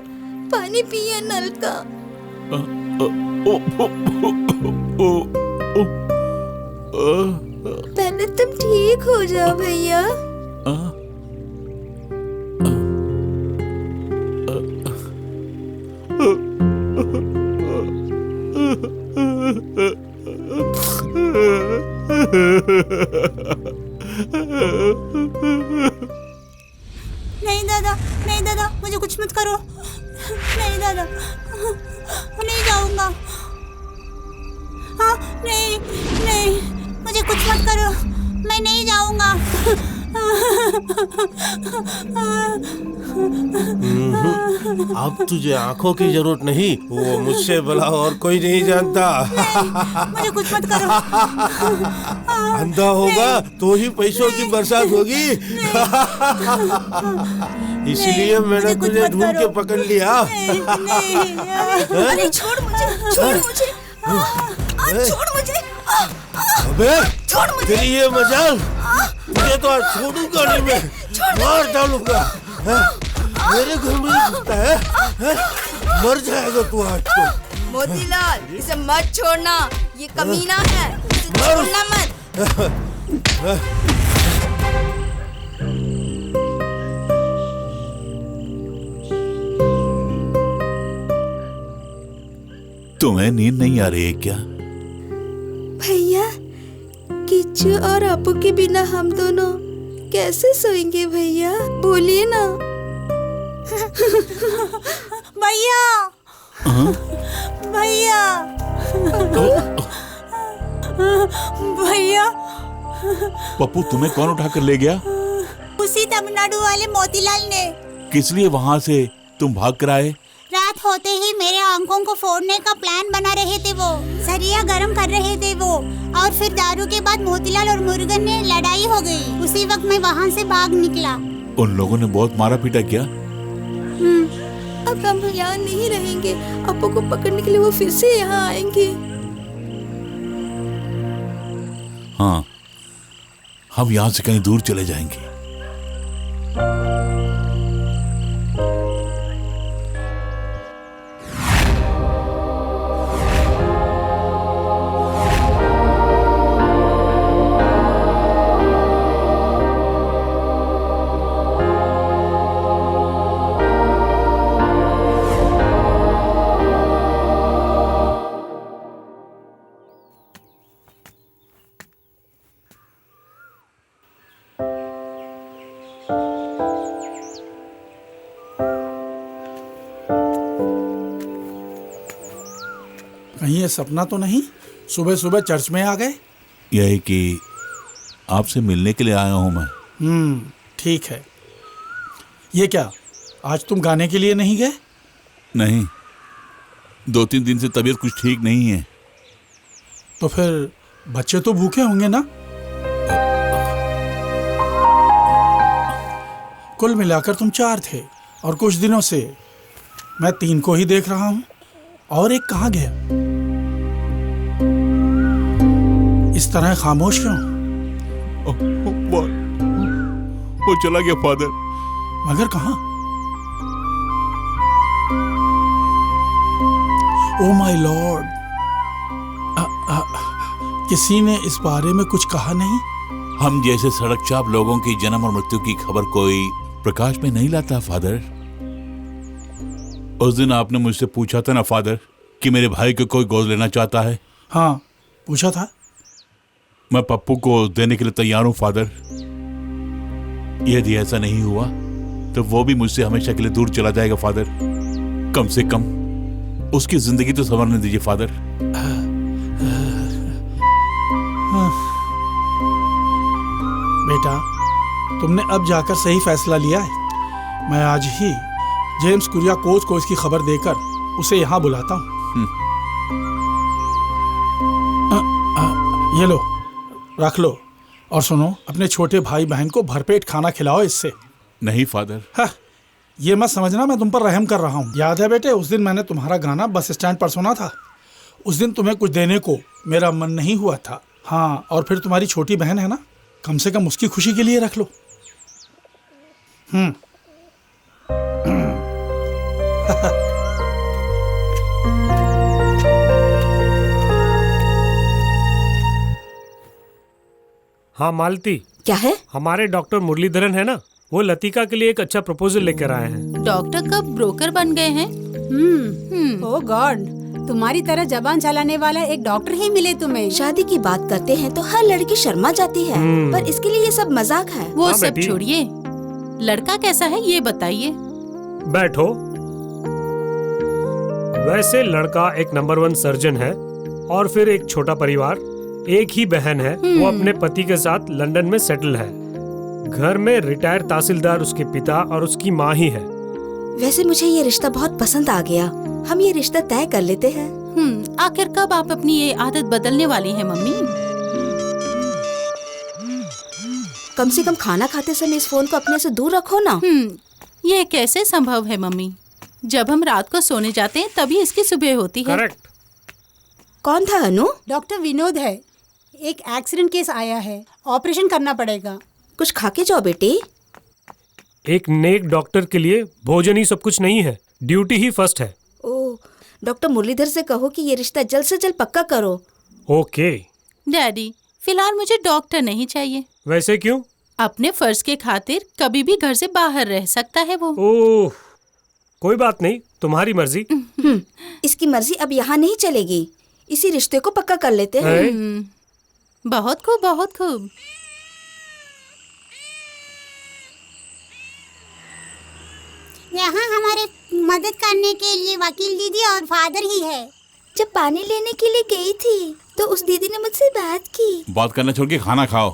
पानी पिया नल का। पहले तुम ठीक हो जाओ भैया। नहीं दादा, नहीं दादा, मुझे कुछ मत करो। नहीं दादा, नहीं जाऊंगा। हाँ नहीं नहीं, मुझे कुछ मत करो, मैं नहीं जाऊंगा। अब तुझे आंखों की जरूरत नहीं, वो मुझसे भला और कोई नहीं जानता। मुझे कुछ मत करो। अंधा होगा तो ही पैसों की बरसात होगी। इसलिए मैंने तुझे ढूंढ के पकड़ लिया। अरे छोड़ मुझे, छोड़ मुझे, छोड़ मुझे। अबे तेरी ये मजाल, तुझे तो आज छोड़ूंगा नहीं मैं, मार डालूंगा। मेरे घर में घुसता है, मर जाएगा तू आज तो। मोतीलाल, इसे मत छोड़ना, ये कमीना है, इसे छोड़ना मत। तुम्हें नींद नहीं आ रही है क्या? भैया, किच्चू और अपू के बिना हम दोनों कैसे सोएंगे भैया? बोलिए ना। भैया, भैया। भैया पप्पू तुम्हें कौन उठा कर ले गया? उसी तमिलनाडु वाले मोतीलाल ने। किस लिए वहाँ से तुम भाग कर आए? रात होते ही मेरे आंखों को फोड़ने का प्लान बना रहे थे वो। सरिया गरम कर रहे थे वो, और फिर दारू के बाद मोतीलाल और मुरुगन ने लड़ाई हो गई। उसी वक्त मैं वहाँ से भाग निकला। उन लोगों ने बहुत मारा पीटा किया? अब हम यहाँ नहीं रहेंगे। अपू को पकड़ने के लिए वो फिर से यहाँ आएंगे। हाँ, हम यहाँ से कहीं दूर चले जाएंगे। कहीं ये सपना तो नहीं? सुबह सुबह चर्च में आ गए। यह है कि आपसे मिलने के लिए आया हूं मैं। ठीक है। ये क्या, आज तुम गाने के लिए नहीं गए? नहीं, 2-3 दिन से तबीयत कुछ ठीक नहीं है। तो फिर बच्चे तो भूखे होंगे ना? कुल मिलाकर तुम 4 थे और कुछ दिनों से मैं 3 को ही देख रहा हूं। और एक कहाँ गया? इस तरह खामोश क्यों? वो चला गया फादर। मगर कहाँ? ओ माय लॉर्ड, किसी ने इस बारे में कुछ कहा नहीं? हम जैसे सड़क चाप लोगों की जन्म और मृत्यु की खबर कोई प्रकाश में नहीं लाता फादर। उस दिन आपने मुझसे पूछा था ना फादर कि मेरे भाई को कोई गोद लेना चाहता है। हाँ, पूछा था। मैं पप्पू को देने के लिए तैयार हूं फादर। यदि ऐसा नहीं हुआ तो वो भी मुझसे हमेशा के लिए दूर चला जाएगा फादर। कम से कम उसकी जिंदगी तो संवरने दीजिए फादर। बेटा, तुमने अब जाकर सही फैसला लिया है। मैं आज ही जेम्स कुरियाकोस को इसकी खबर देकर उसे यहाँ बुलाता हूँ। ये लो, रख लो। और सुनो, अपने छोटे भाई बहन को भरपेट खाना खिलाओ इससे। नहीं फादर। हाँ, ये मत समझना मैं तुम पर रहम कर रहा हूँ। याद है बेटे, उस दिन मैंने तुम्हारा गाना बस स्टैंड पर सुना था। उस दिन तुम्हें कुछ देने को मेरा मन नहीं हुआ था। हाँ, और फिर तुम्हारी छोटी बहन है ना, कम से कम उसकी खुशी के लिए रख लो। हाँ मालती, क्या है? हमारे डॉक्टर मुरलीधरन है ना, वो लतिका के लिए एक अच्छा प्रपोजल लेकर आए हैं। डॉक्टर कब ब्रोकर बन गए हैं? ओह गॉड, तुम्हारी तरह जबान चलाने वाला एक डॉक्टर ही मिले तुम्हें। शादी की बात करते हैं तो हर लड़की शर्मा जाती है, पर इसके लिए ये सब मजाक है। वो सब छोड़िए, लड़का कैसा है ये बताइए। बैठो। वैसे लड़का एक नंबर 1 सर्जन है और फिर एक छोटा परिवार, एक ही बहन है। वो अपने पति के साथ लंदन में सेटल है। घर में रिटायर्ड तहसीलदार उसके पिता और उसकी माँ ही है। वैसे मुझे ये रिश्ता बहुत पसंद आ गया। हम ये रिश्ता तय कर लेते हैं। आखिर कब आप अपनी ये आदत बदलने वाली हैं मम्मी? कम से कम खाना खाते समय इस फोन को अपने से दूर रखो ना। ये कैसे संभव है मम्मी? जब हम रात को सोने जाते हैं तभी इसकी सुबह होती है। करेक्ट। कौन था अनु? डॉक्टर विनोद है। एक एक्सीडेंट केस आया है, ऑपरेशन करना पड़ेगा। कुछ खा के जाओ बेटी। एक नेक डॉक्टर के लिए भोजन ही सब कुछ नहीं है, ड्यूटी ही फर्स्ट है। ओह, डॉक्टर मुरलीधर से कहो कि ये रिश्ता जल्द से जल्द पक्का करो। ओके। डैडी, फिलहाल मुझे डॉक्टर नहीं चाहिए। वैसे क्यों? अपने फर्ज के खातिर कभी भी घर से बाहर रह सकता है वो। ओह, कोई बात नहीं, तुम्हारी मर्जी। इसकी मर्जी अब यहाँ नहीं चलेगी। इसी रिश्ते को पक्का कर लेते हैं। बहुत खूब, बहुत खूब। यहाँ हमारे मदद करने के लिए वकील दीदी और फादर ही है। जब पानी लेने के लिए गई थी तो उस दीदी ने मुझसे बात की। बात करना छोड़ के खाना खाओ।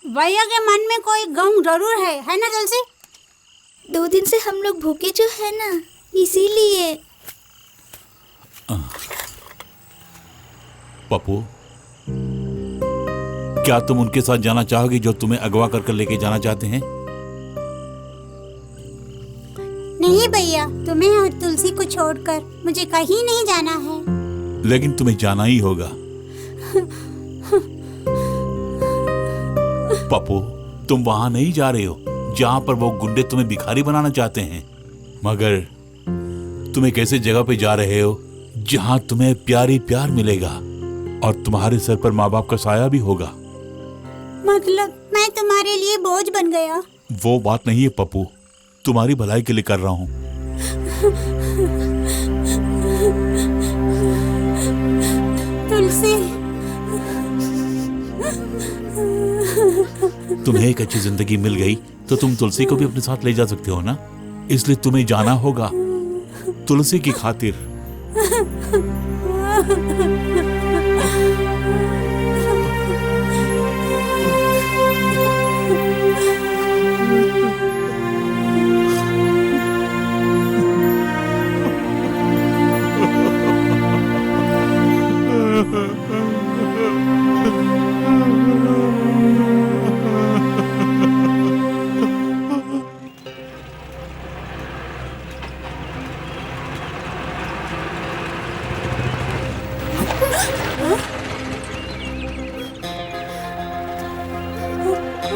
भैया के मन में कोई गम जरूर है ना तुलसी? 2 दिन से हम लोग भूखे जो है ना, इसीलिए। पप्पू, क्या तुम उनके साथ जाना चाहोगी जो तुम्हें अगवा कर लेके जाना चाहते हैं? नहीं भैया, तुम्हें और तुलसी को छोड़कर मुझे कहीं नहीं जाना है। लेकिन तुम्हें जाना ही होगा। पप्पू, तुम वहां नहीं जा रहे हो जहां पर वो गुंडे तुम्हें भिखारी बनाना चाहते हैं, मगर तुम एक ऐसी जगह पे जा रहे हो जहां तुम्हें प्यारी प्यार मिलेगा और तुम्हारे सर पर माँ बाप का साया भी होगा। मतलब मैं तुम्हारे लिए बोझ बन गया? वो बात नहीं है पप्पू, तुम्हारी भलाई के लिए कर रहा हूँ। तुलसी, तुम्हें एक अच्छी जिंदगी मिल गई तो तुम तुलसी को भी अपने साथ ले जा सकते हो ना, इसलिए तुम्हें जाना होगा तुलसी की खातिर।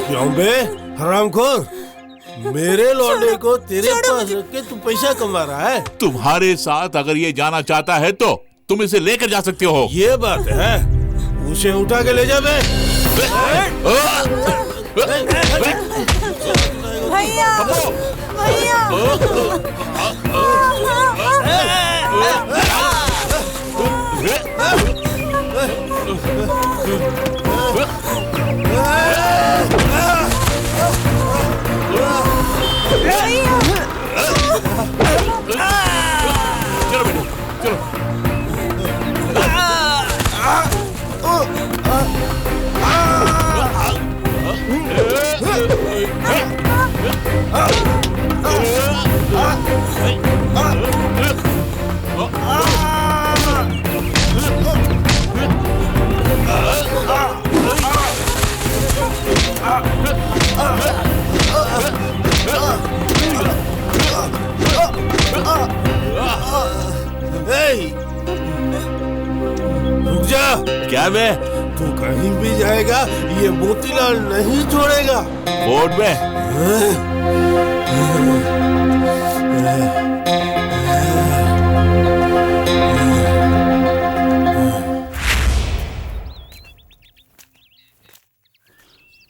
क्यों बे हरामखोर, मेरे लौंडे को तेरे पास रख के तू पैसा कमा रहा है? तुम्हारे साथ अगर ये जाना चाहता है तो तुम इसे लेकर जा सकते हो। ये बात है, उसे उठा के ले जा बे। भैया, भैया, चलो बेटा, चलो। रुक जा। क्या बे? तू कहीं भी जाएगा ये मोतीलाल नहीं छोड़ेगा। बोर्ड में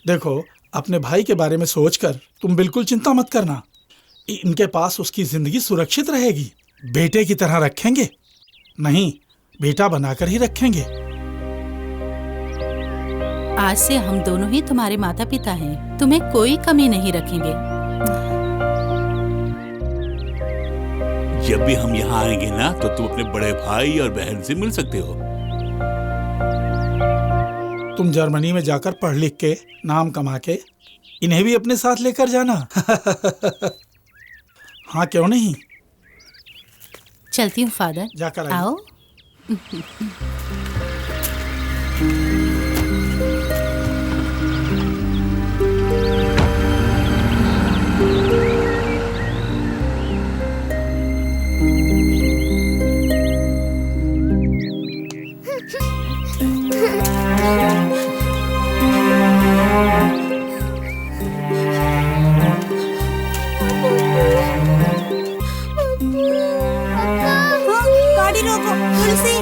देखो, अपने भाई के बारे में सोचकर तुम बिल्कुल चिंता मत करना। इनके पास उसकी जिंदगी सुरक्षित रहेगी। बेटे की तरह रखेंगे, नहीं बेटा बनाकर ही रखेंगे। आज से हम दोनों ही तुम्हारे माता पिता हैं। तुम्हें कोई कमी नहीं रखेंगे। जब भी हम यहाँ आएंगे ना तो तुम अपने बड़े भाई और बहन से मिल सकते हो। तुम जर्मनी में जाकर पढ़ लिख के नाम कमा के इन्हें भी अपने साथ लेकर जाना। हाँ क्यों नहीं। चलती हूँ फादर। जाकर आओ। गाड़ी रोको तुलसी,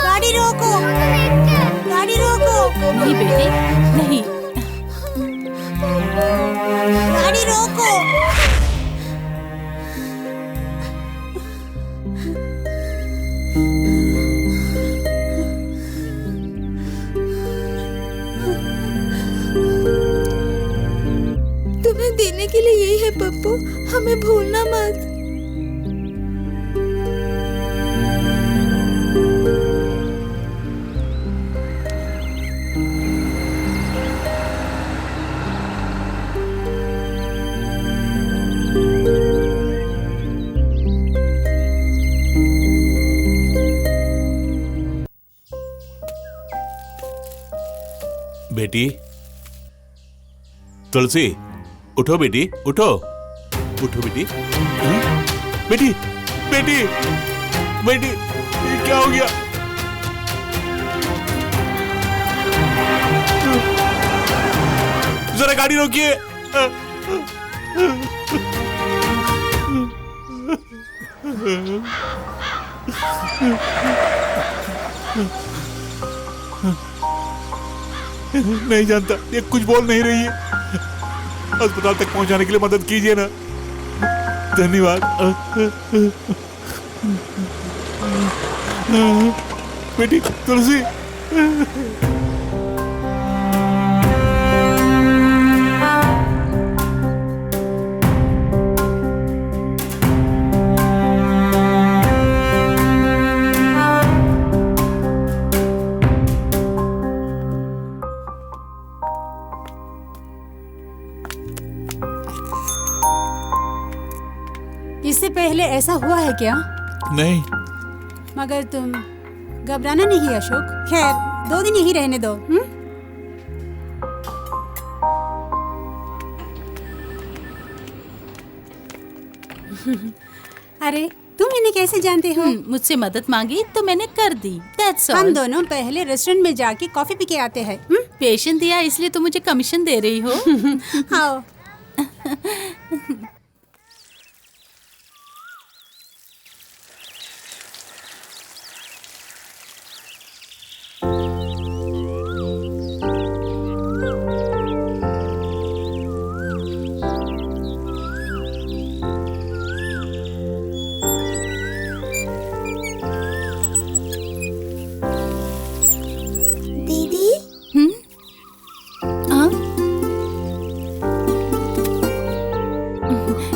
गाड़ी रोको, गाड़ी रोको। नहीं बेटे, नहीं। गाड़ी रोको। तुम्हें देने के लिए यही है पप्पू, हमें भूलना मत। बेटी तुलसी, उठो बेटी, उठो उठो बेटी। हाँ? बेटी बेटी बेटी, ये क्या हो गया? जरा गाड़ी रोकिए। नहीं जानता, ये कुछ बोल नहीं रही है। अस्पताल तक पहुंचाने के लिए मदद कीजिए ना। धन्यवाद। बेटी तुलसी। इससे पहले ऐसा हुआ है क्या? नहीं। मगर तुम घबराना नहीं अशोक। खैर 2 दिन यही रहने दो। अरे तुम इन्हें कैसे जानते हो? मुझसे मदद मांगी तो मैंने कर दी। That's all. हम दोनों पहले रेस्टोरेंट में जाके कॉफी पी के आते हैं। पेशेंट दिया इसलिए तो मुझे कमीशन दे रही हो। आओ।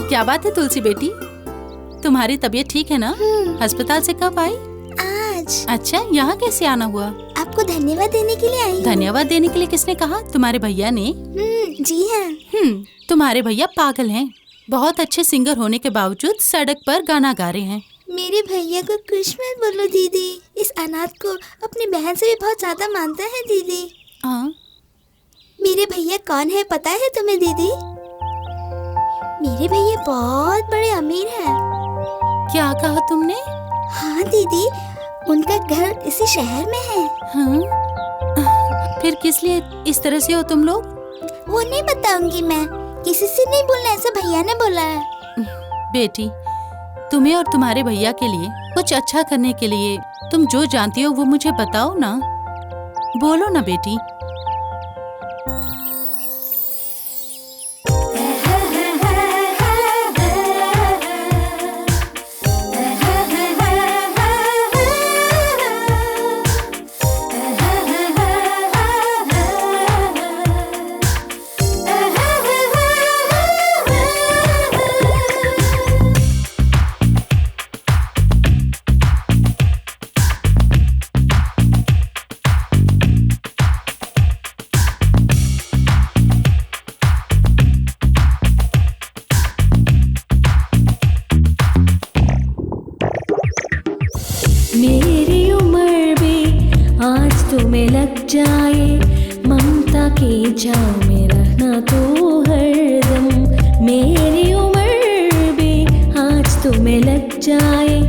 क्या बात है तुलसी बेटी, तुम्हारी तबीयत ठीक है ना? अस्पताल से कब आई? आज। अच्छा, यहाँ कैसे आना हुआ? आपको धन्यवाद देने के लिए आई। धन्यवाद देने के लिए किसने कहा? तुम्हारे भैया ने? जी हाँ। तुम्हारे भैया पागल हैं। बहुत अच्छे सिंगर होने के बावजूद सड़क पर गाना गा रहे हैं। मेरे भैया को कुछ मत बोलो दीदी। इस अनाथ को अपनी बहन से भी बहुत ज्यादा मानता है दीदी। मेरे भैया कौन है पता है तुम्हें दीदी? मेरे भैया बहुत बड़े अमीर हैं। क्या कहा तुमने? हाँ दीदी, उनका घर इसी शहर में है। हाँ? फिर किस लिए इस तरह से हो तुम लोग? वो नहीं बताऊंगी मैं, किसी से नहीं बोलना, ऐसा भैया ने बोला है। बेटी, तुम्हें और तुम्हारे भैया के लिए कुछ अच्छा करने के लिए तुम जो जानती हो वो मुझे बताओ ना। बोलो ना बेटी। मेरी उम्र भी आज तुम्हें लग जाए, ममता की छाँव में रहना तो हरदम। मेरी उम्र भी आज तुम्हें लग जाए,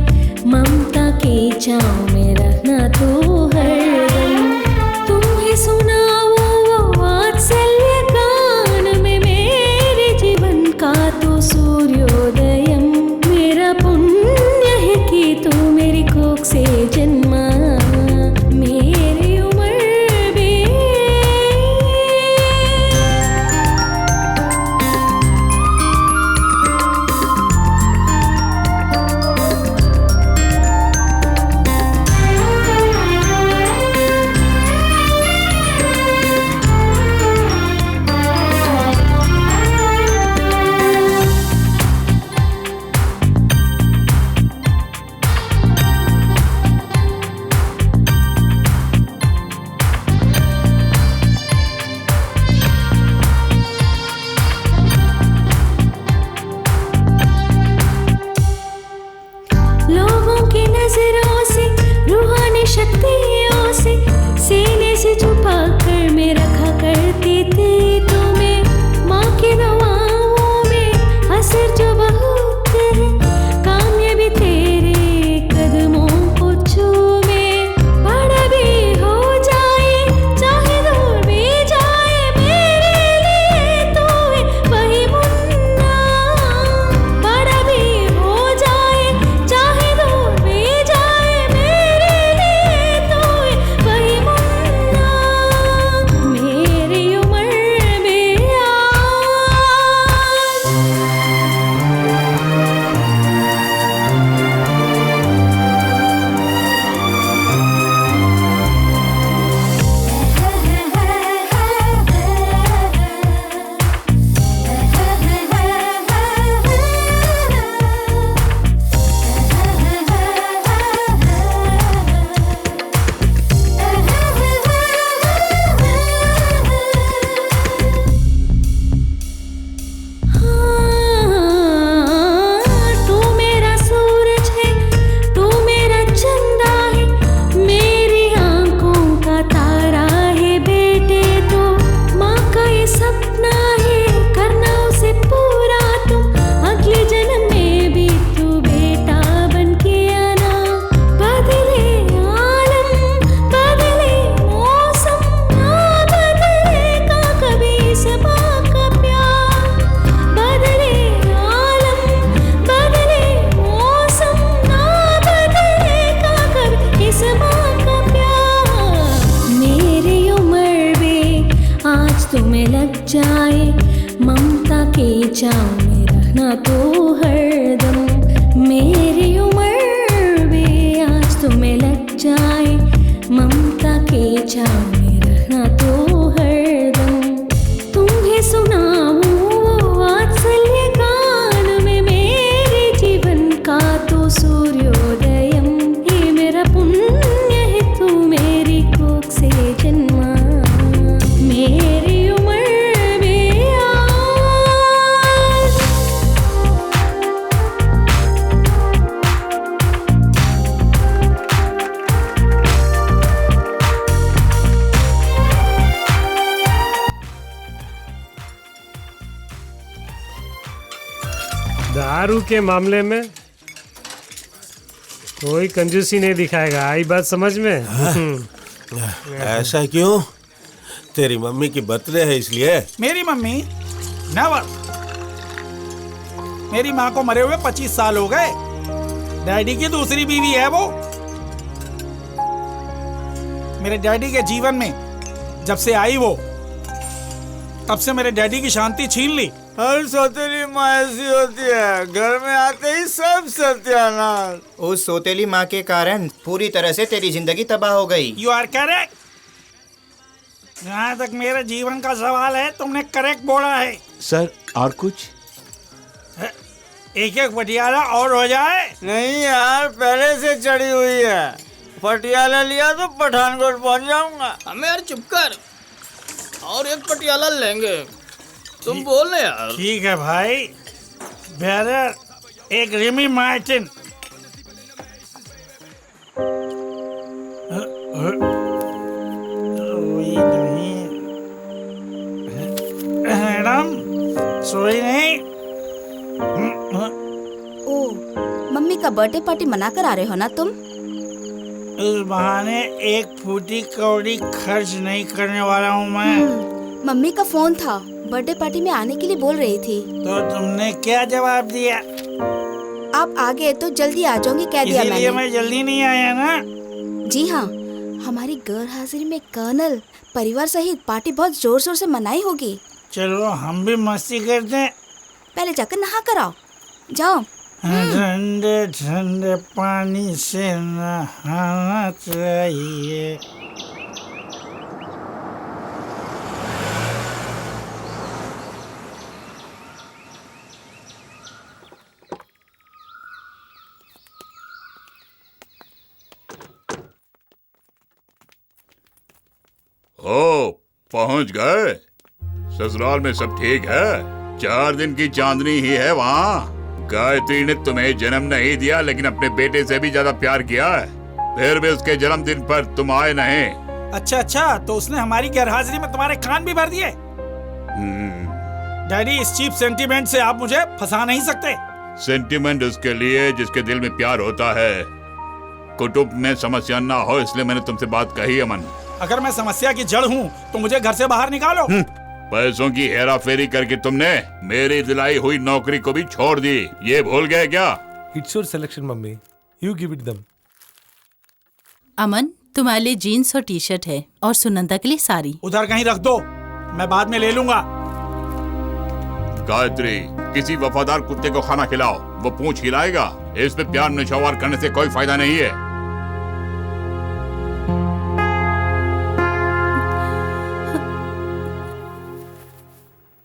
ममता की छाँव में रहना तो हरदम। तुम्हें सुनाओ वो वात्सल्य गान में मेरे जीवन का तो सूर्योदयम। मेरा पुण्य है कि तू मेरी कोख से जन्मा। मेरी उम्र भी देती तुम्हें माँ की दुआओं में असर जो बहुत है, कामयाबी तेरे कदमों को चूमे। बड़ा भी हो जाए चाहे दूर भी जाए, मेरे लिए तो है वही मुन्ना। बड़ा भी हो जाए चाहे दूर भी जाए, मेरे लिए तो है वही मुन्ना। मेरी उम्र में तू मेरा सूरज है, तू मेरा चंदा है, मेरी आंखों का तारा है बेटे। तो माँ का ये सपना है, करना उसे पूरा तुम। अगले जन्म में भी तू बेटा बन के आना। बदले आलम बदले मौसम, ना बदलेगा कभी इस माँ का प्यार। बदले आलम बदले मौसम, ना बदलेगा कभी इस माँ का प्यार। मेरी उम्र में आज तुम्हें लग जाए, ममता के छाँव में रहना तो हरदम। मेरी उम्र में आज तुम्हें लग जाए, ममता के छाँव में रहना तो हरदम। तुम्हें सुनाऊं वो वात्सल्य गान में, मेरे जीवन का तो सूर्योदयम। ये मेरा पुण्य है, तू मेरी कोख से जन्मा। मेरी उम्र में आज दारू के मामले में कोई कंजूसी नहीं दिखाएगा, आई बात समझ में? ऐसा क्यों? तेरी मम्मी की बर्थडे है इसलिए? मेरी मम्मी नेवर। मेरी माँ को मरे हुए 25 साल हो गए। डैडी की दूसरी बीवी है वो। मेरे डैडी के जीवन में जब से आई वो, तब से मेरे डैडी की शांति छीन ली। हर सौतेली माँ ऐसी होती है, घर में आते ही सब सत्यानाश। उस सौतेली माँ के कारण पूरी तरह से तेरी जिंदगी तबाह हो गई। You are correct. जहाँ तक मेरे जीवन का सवाल है, तुमने करेक्ट बोला है। सर और कुछ? एक एक पटियाला और हो जाए। नहीं यार, पहले से चढ़ी हुई है। पटियाला लिया तो पठानकोट पहुँच जाऊंगा। हमें यार चुप कर, और एक पटियाला लेंगे। तुम बोल रहे यार। ठीक है भाई। बेहतर एक रिमी मार्टिन। मैडम सोई नहीं? ओ, मम्मी का बर्थडे पार्टी मना कर आ रहे हो ना तुम? इस बहाने एक फूटी कौड़ी खर्च नहीं करने वाला हूँ मैं। मम्मी का फोन था, बर्थडे पार्टी में आने के लिए बोल रही थी। तो तुमने क्या जवाब दिया? आप आ गए तो जल्दी आ जाऊंगी कह दिया मैंने। इसीलिए मैं जल्दी नहीं आया ना? जी हाँ, हमारी गैर हाजिरी में कर्नल परिवार सहित पार्टी बहुत जोर शोर से मनाई होगी। चलो हम भी मस्ती करते हैं। पहले जाकर नहा कर आओ, जाओ। ठंडे ठंडे पानी से नहाना चाहिए। ओ, पहुंच गए? ससुराल में सब ठीक है? 4 दिन की चांदनी ही है वहाँ। गायत्री ने तुम्हें जन्म नहीं दिया, लेकिन अपने बेटे से भी ज्यादा प्यार किया है। फिर भी उसके जन्मदिन पर तुम आए नहीं। अच्छा, तो उसने हमारी गैरहाजिरी में तुम्हारे कान भी भर दिए? डैडी, इस चीप सेंटीमेंट से आप मुझे फंसा नहीं सकते। सेंटीमेंट उसके लिए जिसके दिल में प्यार होता है। कुटुंब में समस्या ना हो इसलिए मैंने तुमसे बात कही अमन। अगर मैं समस्या की जड़ हूँ तो मुझे घर से बाहर निकालो। पैसों की हेरा फेरी करके तुमने मेरी दिलाई हुई नौकरी को भी छोड़ दी, ये भूल गए क्या? It's your selection mummy, you give it them. Aman, तुम्हारे लिए जीन्स और टी शर्ट है और सुनंदा के लिए साड़ी। उधर कहीं रख दो, मैं बाद में ले लूंगा। गायत्री, किसी वफादार कुत्ते को खाना खिलाओ, वो पूंछ हिलाएगा। इस पे प्यार निछावर करने से कोई फायदा नहीं है।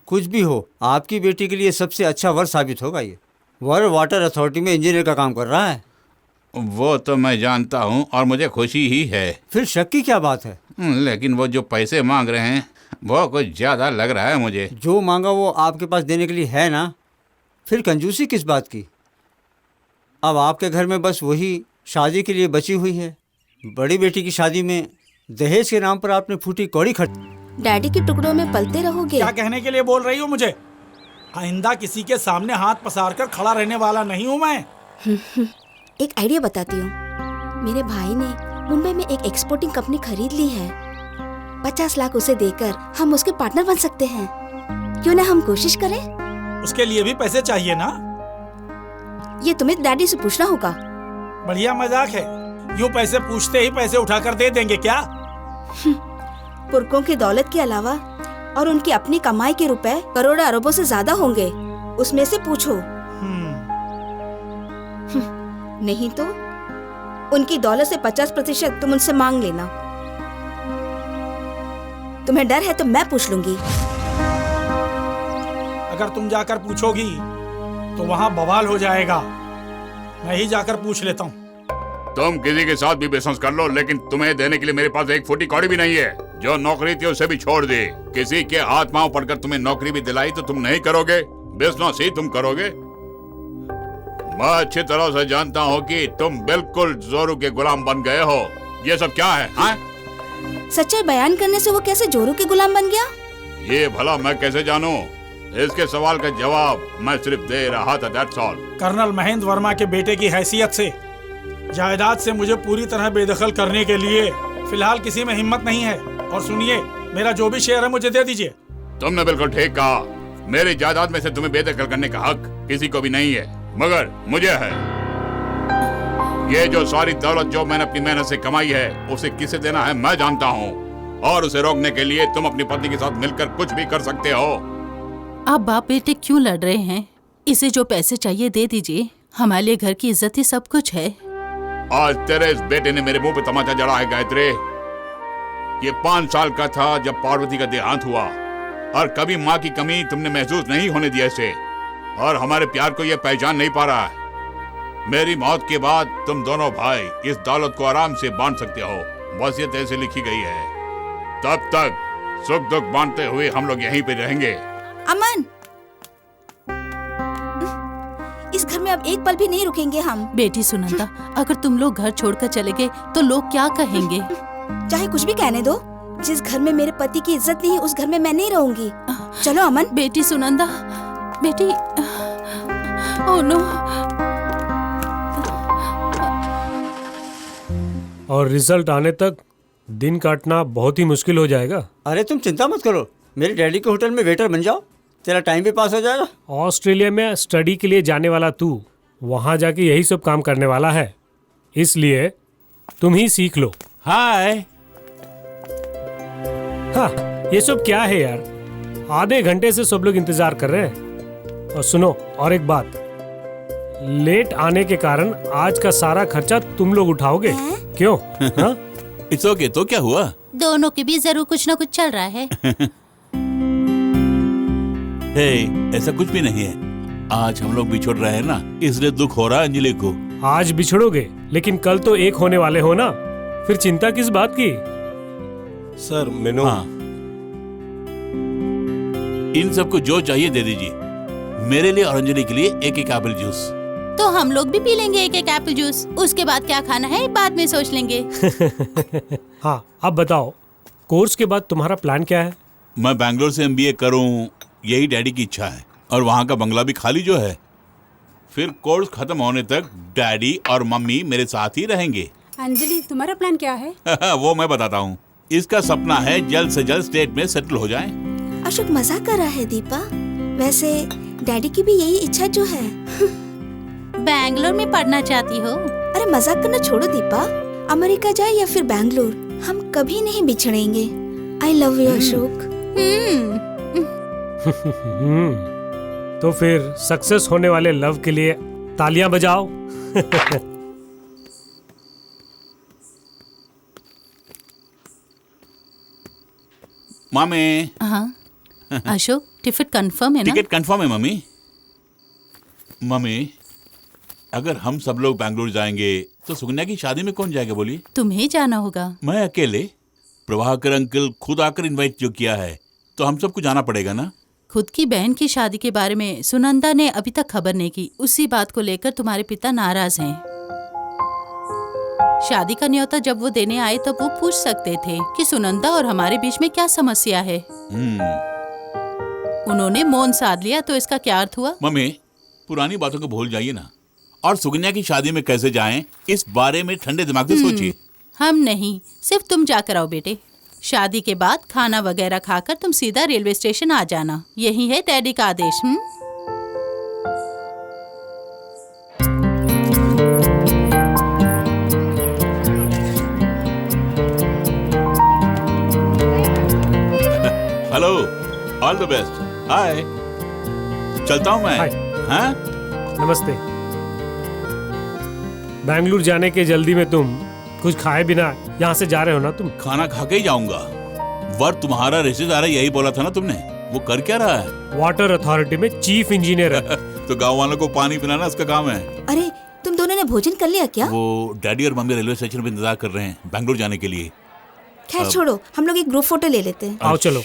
कुछ भी हो, आपकी बेटी के लिए सबसे अच्छा वर साबित होगा ये। वर वाटर अथॉरिटी में इंजीनियर का काम कर रहा है। वो तो मैं जानता हूँ और मुझे खुशी ही है। फिर शक की क्या बात है? लेकिन वो जो पैसे मांग रहे हैं वो कुछ ज्यादा लग रहा है मुझे। जो मांगा वो आपके पास देने के लिए है ना, फिर कंजूसी किस बात की? अब आपके घर में बस वही शादी के लिए बची हुई है। बड़ी बेटी की शादी में दहेज के नाम पर आपने फूटी कौड़ी खर्च। डैडी के टुकड़ों में पलते रहोगे। क्या कहने के लिए बोल रही हो मुझे? आइंदा किसी के सामने हाथ पसार कर खड़ा रहने वाला नहीं हूँ मैं। एक आइडिया बताती हूँ। मेरे भाई ने मुंबई में एक एक्सपोर्टिंग कंपनी खरीद ली है। 50 लाख उसे देकर हम उसके पार्टनर बन सकते हैं। क्यों ना हम कोशिश करें? उसके लिए भी पैसे चाहिए ना? ये तुम्हें डैडी से पूछना होगा। बढ़िया मजाक है। यूँ पैसे पूछते ही पैसे उठाकर दे देंगे क्या? पुरखों की दौलत के अलावा और उनकी अपनी कमाई के रुपए करोड़ों अरबों से ज्यादा होंगे। उसमें से पूछो। नहीं तो उनकी दौलत से 50% तुम उनसे मांग लेना। तुम्हें डर है तो मैं पूछ लूंगी। अगर तुम जाकर पूछोगी तो वहाँ बवाल हो जाएगा। मैं ही जाकर पूछ लेता हूँ। तुम किसी के साथ भी बिजनेस कर लो, लेकिन तुम्हें देने के लिए मेरे पास एक फूटी कौड़ी भी नहीं है। जो नौकरी थी उसे भी छोड़ दी। किसी के हाथ पांव पड़कर तुम्हें नौकरी भी दिलाई तो तुम नहीं करोगे, बिजनेस ही तुम करोगे। मैं अच्छी तरह से जानता हूँ कि तुम बिल्कुल जोरू के गुलाम बन गए हो। ये सब क्या है? हाँ? सच्चाई बयान करने से वो कैसे जोरू के गुलाम बन गया? ये भला मैं कैसे जानूं? इसके सवाल का जवाब मैं सिर्फ दे रहा था, that's all। Colonel Mahendra Verma के बेटे की हैसियत से जायदाद से मुझे पूरी तरह बेदखल करने के लिए फिलहाल किसी में हिम्मत नहीं है। और सुनिए, मेरा जो भी शेयर है मुझे दे दीजिए। तुमने बिल्कुल ठीक कहा। मेरी जायदाद में से तुम्हें बेदखल करने का हक किसी को भी नहीं है, मगर मुझे है। ये जो सारी दौलत जो मैंने अपनी मेहनत से कमाई है उसे किसे देना है मैं जानता हूँ। और उसे रोकने के लिए तुम अपनी पत्नी के साथ मिलकर कुछ भी कर सकते हो। आप बाप बेटे क्यों लड़ रहे हैं? इसे जो पैसे चाहिए दे दीजिए। हमारे लिए घर की इज्जत ही सब कुछ है। आज तेरे इस बेटे ने मेरे मुंह पे तमाचा जड़ा है गायत्री। ये 5 साल का था जब पार्वती का देहांत हुआ और कभी माँ की कमी तुमने महसूस नहीं होने दिया इसे, और हमारे प्यार को ये पहचान नहीं पा रहा है। मेरी मौत के बाद तुम दोनों भाई इस दौलत को आराम से बांट सकते हो। वसीयत ऐसे लिखी गई है। तब तक सुख दुख बांटते हुए हम लोग यहीं पे रहेंगे। अमन, इस घर में अब एक पल भी नहीं रुकेंगे हम। बेटी सुनंदा, अगर तुम लोग घर छोड़कर चले गए तो लोग क्या कहेंगे? चाहे कुछ भी कहने दो। जिस घर में मेरे पति की इज्जत नहीं, उस घर में मैं नहीं रहूंगी। चलो अमन। बेटी सुनंदा, बेटी। Oh no. और रिजल्ट आने तक दिन काटना बहुत ही मुश्किल हो जाएगा। अरे तुम चिंता मत करो, मेरे डैडी के होटल में वेटर बन जाओ, तेरा टाइम भी पास हो जाएगा। ऑस्ट्रेलिया में स्टडी के लिए जाने वाला तू वहाँ जाके यही सब काम करने वाला है, इसलिए तुम ही सीख लो। हाय। हाँ, ये सब क्या है यार? आधे घंटे से सब लोग इंतजार कर रहे हैं। और सुनो, और एक बात, लेट आने के कारण आज का सारा खर्चा तुम लोग उठाओगे। क्यों? हाँ? It's okay. तो क्या हुआ? दोनों के भी जरूर कुछ न कुछ चल रहा है। हे, ऐसा कुछ भी नहीं है। आज हम लोग बिछड़ रहे हैं ना, इसलिए दुख हो रहा है अंजलि को। आज बिछड़ोगे, लेकिन कल तो एक होने वाले हो ना, फिर चिंता किस बात की? सर मेनू। हाँ। इन सबको जो चाहिए दे दीजिए। मेरे लिए और अंजलि के लिए एक एक एप्पल जूस। तो हम लोग भी पी लेंगे एक एक एप्पल जूस। उसके बाद क्या खाना है बाद में सोच लेंगे। हाँ, अब बताओ, कोर्स के बाद तुम्हारा प्लान क्या है? मैं बैंगलोर से MBA करूं, यही डैडी की इच्छा है। और वहाँ का बंगला भी खाली जो है। फिर कोर्स खत्म होने तक डैडी और मम्मी मेरे साथ ही रहेंगे। अंजलि, तुम्हारा प्लान क्या है? वो मैं बताता हूँ। इसका सपना है जल्द से जल्द स्टेट में सेटल हो जाए। अशोक मजाक कर रहा है दीपा। वैसे डैडी की भी यही इच्छा जो है। बैंगलोर में पढ़ना चाहती हो? अरे मजाक करना छोड़ो दीपा। अमेरिका जाए या फिर बैंगलोर, हम कभी नहीं बिछड़ेंगे। I love you Ashok. तो फिर सक्सेस होने वाले लव के लिए तालियां बजाओ। मामे। हाँ अशोक, टिकट कंफर्म है ना? टिकट कंफर्म है मम्मी। मम्मी, अगर हम सब लोग बैंगलोर जाएंगे तो सुकन्या की शादी में कौन जाएगा बोलिए? तुम्हें जाना होगा। मैं अकेले? प्रभाकर अंकल खुद आकर इनवाइट जो किया है तो हम सबको जाना पड़ेगा ना। खुद की बहन की शादी के बारे में सुनंदा ने अभी तक खबर नहीं की। उसी बात को लेकर तुम्हारे पिता नाराज हैं। शादी का न्योता जब वो देने आए तब वो पूछ सकते थे कि सुनंदा और हमारे बीच में क्या समस्या है। उन्होंने मौन साध लिया तो इसका क्या अर्थ हुआ? मम्मी, पुरानी बातों को भूल जाइए ना, और सुकन्या की शादी में कैसे जाएं इस बारे में ठंडे दिमाग से सोचिए। हम नहीं, सिर्फ तुम जाकर आओ बेटे। शादी के बाद खाना वगैरह खाकर तुम सीधा रेलवे स्टेशन आ जाना। यही है डैडी का आदेश। Hello, all the best. Hi, चलता हूँ मैं। हाँ? नमस्ते। बैंगलोर जाने के जल्दी में तुम कुछ खाए बिना यहाँ से जा रहे हो ना? तुम खाना खा के ही जाऊंगा। वर तुम्हारा रिश्तेदार है, यही बोला था ना तुमने। वो कर क्या रहा है? वाटर अथॉरिटी में चीफ इंजीनियर है। तो गांव वालों को पानी पिलाना उसका काम है। अरे तुम दोनों ने भोजन कर लिया क्या? वो डैडी और मम्मी रेलवे स्टेशन पे इंतजार कर रहे हैं बैंगलोर जाने के लिए। खैर छोड़ो, हम लोग एक ग्रुप फोटो ले लेते हैं। आओ चलो।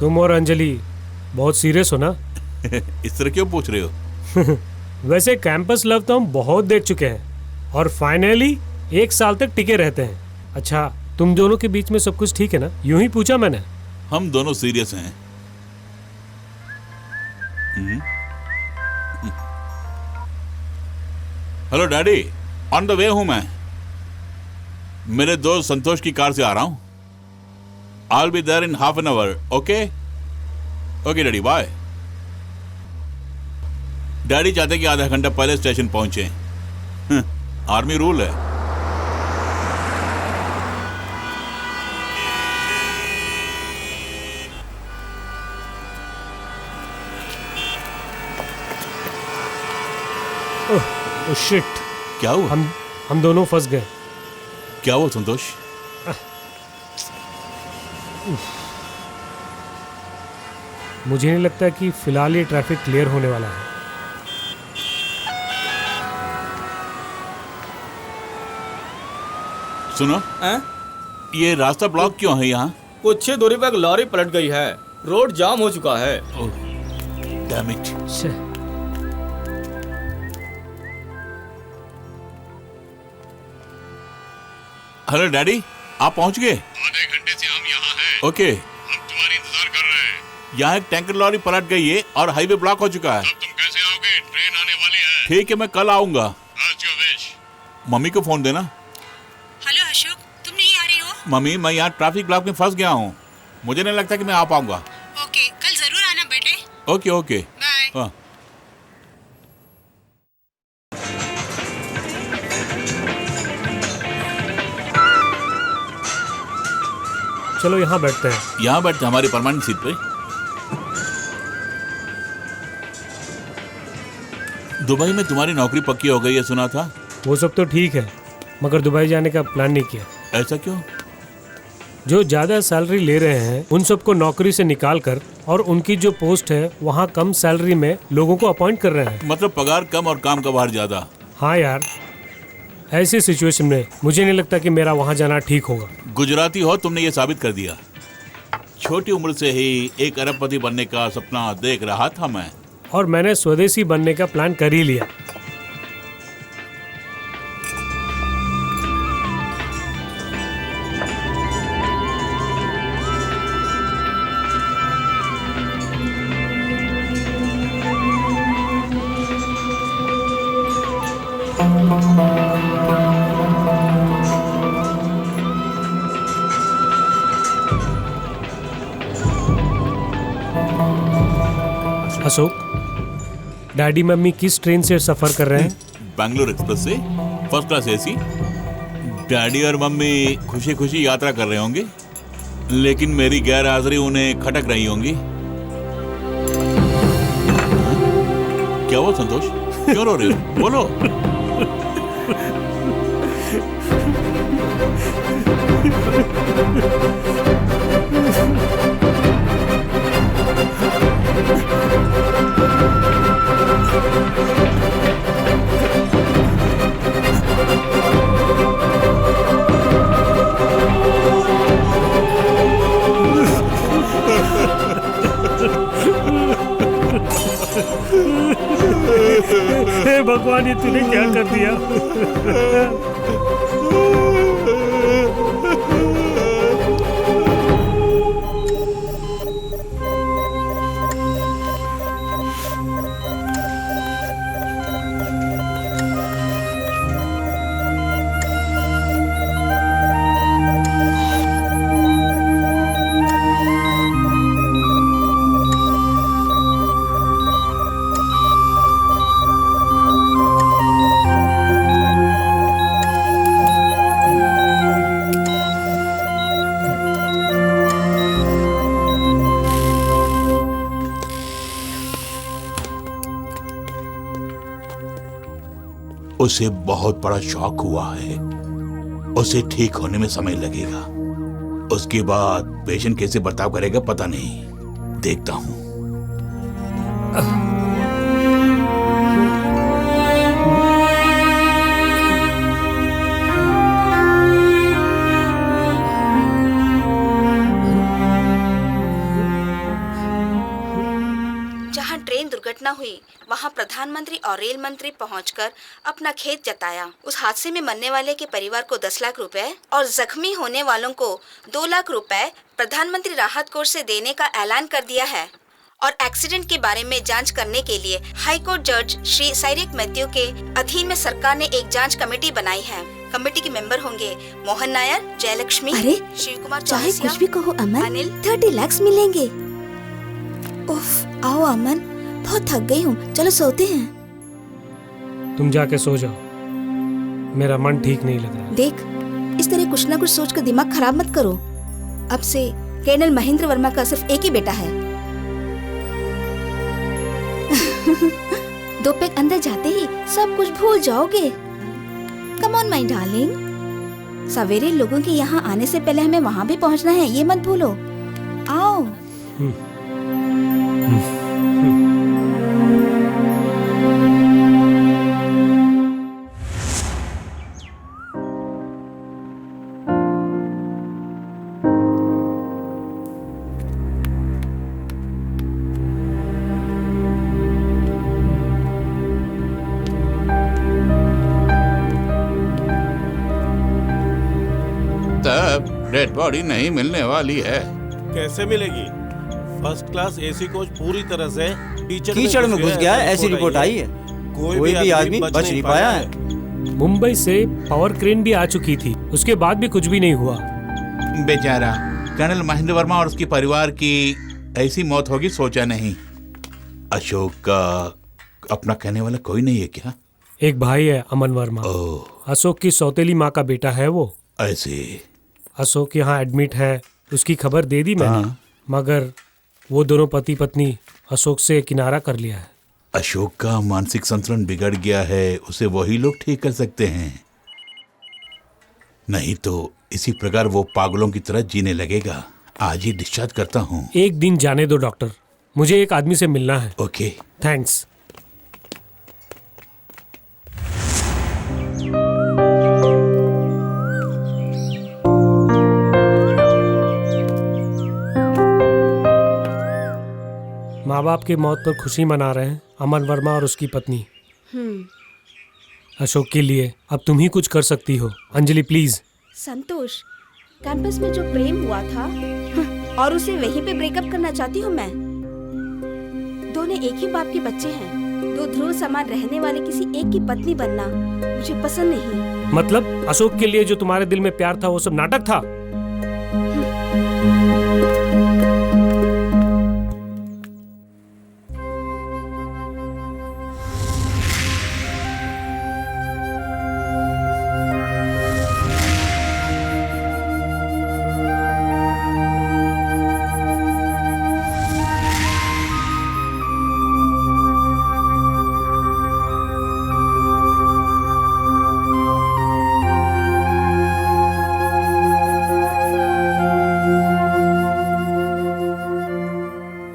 तुम और अंजलि बहुत सीरियस हो ना? इस तरह क्यों पूछ रहे हो? वैसे कैंपस लव तो हम बहुत देख चुके हैं और फाइनली 1 साल तक टिके रहते हैं। अच्छा, तुम दोनों के बीच में सब कुछ ठीक है ना? यूं ही पूछा मैंने। हम दोनों सीरियस हैं। Hello daddy, on the way हूं मैं। मेरे दोस्त संतोष की कार से आ रहा हूं। I'll be there in half an hour, okay? Okay, daddy, bye. Daddy चाहते कि आधा घंटा पहले स्टेशन पहुंचे। आर्मी रूल है। ओह शिट, क्या हुआ? हम दोनों फंस गए। क्या हुआ संतोष? मुझे नहीं लगता कि फिलहाल ये ट्रैफिक क्लियर होने वाला है। सुनो, ये रास्ता ब्लॉक क्यों है यहाँ? कुछ ही दूरी पर एक लॉरी पलट गई है। रोड जाम हो चुका है। Damn it. हेलो डैडी, आप पहुंच गए? आधे घंटे से हम यहाँ हैं। ओके। हम तुम्हारी इंतजार कर रहे हैं। यहाँ एक टैंकर लॉरी पलट गई है और हाईवे ब्लॉक हो चुका है। अब तुम कैसे आओगे? ट्रेन आने वाली है। ठीक है, मैं कल आऊंगा। As you wish। मम्मी को फोन देना। हेलो अशोक, तुम नहीं आ रही हो? मम्मी, मैं यहाँ ट्रैफिक ब्लॉक में फंस गया हूँ। मुझे नहीं लगता कि मैं आ पाऊंगा। ओके, कल जरूर आना बेटे। Okay okay bye. हाँ। चलो यहाँ बैठते हैं। यहाँ बैठते हमारी परमानेंट सीट पे। दुबई में तुम्हारी नौकरी पक्की हो गई है, सुना था। वो सब तो ठीक है, मगर दुबई जाने का प्लान नहीं किया। ऐसा क्यों? जो ज्यादा सैलरी ले रहे हैं उन सबको नौकरी से निकाल कर और उनकी जो पोस्ट है वहाँ कम सैलरी में लोगों को अपॉइंट कर रहे हैं। मतलब पगार कम और काम का भार ज्यादा। हाँ यार, ऐसी सिचुएशन में मुझे नहीं लगता कि मेरा वहाँ जाना ठीक होगा। गुजराती हो, तुमने ये साबित कर दिया। छोटी उम्र से ही एक अरबपति बनने का सपना देख रहा था मैं। और मैंने स्वदेशी बनने का प्लान कर ही लिया। अशोक, डैडी मम्मी किस ट्रेन से सफर कर रहे हैं? बैंगलोर एक्सप्रेस से, फर्स्ट क्लास एसी। डैडी और मम्मी खुशी खुशी यात्रा कर रहे होंगे, लेकिन मेरी गैर हाजिरी उन्हें खटक रही होंगी। क्या हुआ संतोष, क्यों रो रहे हो? बोलो। हे भगवान, ये तूने क्या कर दिया? उसे बहुत बड़ा शॉक हुआ है, उसे ठीक होने में समय लगेगा। उसके बाद पेशेंट कैसे बर्ताव करेगा पता नहीं, देखता हूं। जहां ट्रेन दुर्घटना हुई वहां प्रधानमंत्री और रेल मंत्री पहुंचकर अपना खेद जताया। उस हादसे में मरने वाले के परिवार को 10 लाख रुपए और जख्मी होने वालों को 2 लाख रुपए प्रधानमंत्री राहत कोष से देने का ऐलान कर दिया है। और एक्सीडेंट के बारे में जांच करने के लिए हाई कोर्ट जज श्री साइरेक मैथ्यू के अधीन में सरकार ने एक जांच कमेटी बनाई है। कमेटी के मेंबर होंगे मोहन नायर, जयलक्ष्मी, अरे शिव कुमार, चाहे कुछ भी कहो अमन, अनिल। 30 लाख मिलेंगे। उफ, आओ अमन, बहुत थक गई हूँ, चलो सोते हैं। तुम जाके सो जाओ, मेरा मन ठीक नहीं लग रहा। देख, इस तरह कुछ ना कुछ सोच कर दिमाग खराब मत करो। अब से कर्नल महेंद्र वर्मा का सिर्फ एक ही बेटा है। 2 पैक अंदर जाते ही सब कुछ भूल जाओगे। कम ऑन माय डार्लिंग, सवेरे लोगों के यहाँ आने से पहले हमें वहाँ भी पहुँचना है, ये मत भूलो। आओ। तब डेड बॉडी नहीं मिलने वाली है। कैसे मिलेगी? फर्स्ट क्लास एसी कोच पूरी तरह से कीचड़ में घुस गया है, ऐसी रिपोर्ट आई है। कोई भी आदमी बच नहीं पाया है। मुंबई से पावर क्रेन भी आ चुकी थी, उसके बाद भी कुछ भी नहीं हुआ। बेचारा कर्नल महेंद्र वर्मा और उसके परिवार की ऐसी मौत होगी सोचा नहीं। अशोक का अपना कहने वाला कोई नहीं है क्या? एक भाई है अमन वर्मा, अशोक की सौतेली माँ का बेटा है वो। ऐसे अशोक यहाँ एडमिट है, उसकी खबर दे दी मैंने, मगर वो दोनों पति पत्नी अशोक से किनारा कर लिया है। अशोक का मानसिक संतुलन बिगड़ गया है, उसे वही लोग ठीक कर सकते हैं, नहीं तो इसी प्रकार वो पागलों की तरह जीने लगेगा। आज ही डिस्चार्ज करता हूँ। एक दिन जाने दो डॉक्टर, मुझे एक आदमी से मिलना है। Okay, thanks. माँ बाप की मौत पर खुशी मना रहे हैं, अमन वर्मा और उसकी पत्नी। अशोक के लिए अब तुम ही कुछ कर सकती हो। अंजलि प्लीज। संतोष, कैंपस में जो प्रेम हुआ था और उसे वहीं पे ब्रेकअप करना चाहती हूँ मैं। दोनों एक ही बाप के बच्चे हैं। दो ध्रुव समान रहने वाले किसी एक की पत्नी बनना मुझे पसंद नहीं। मतलब अशोक के लिए जो तुम्हारे दिल में प्यार था वो सब नाटक था?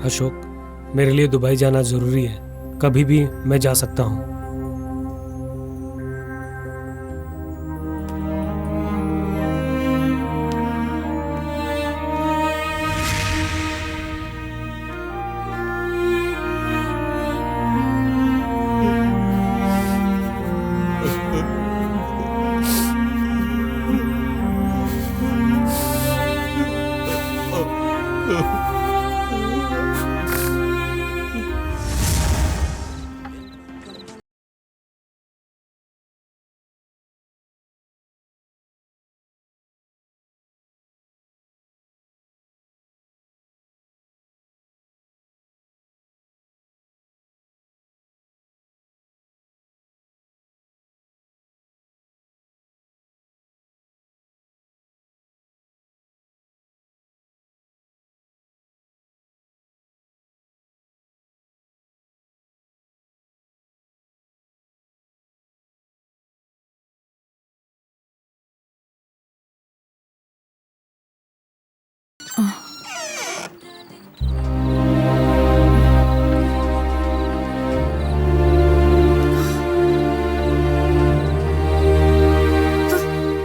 अशोक, मेरे लिए दुबई जाना जरूरी है। कभी भी मैं जा सकता हूँ।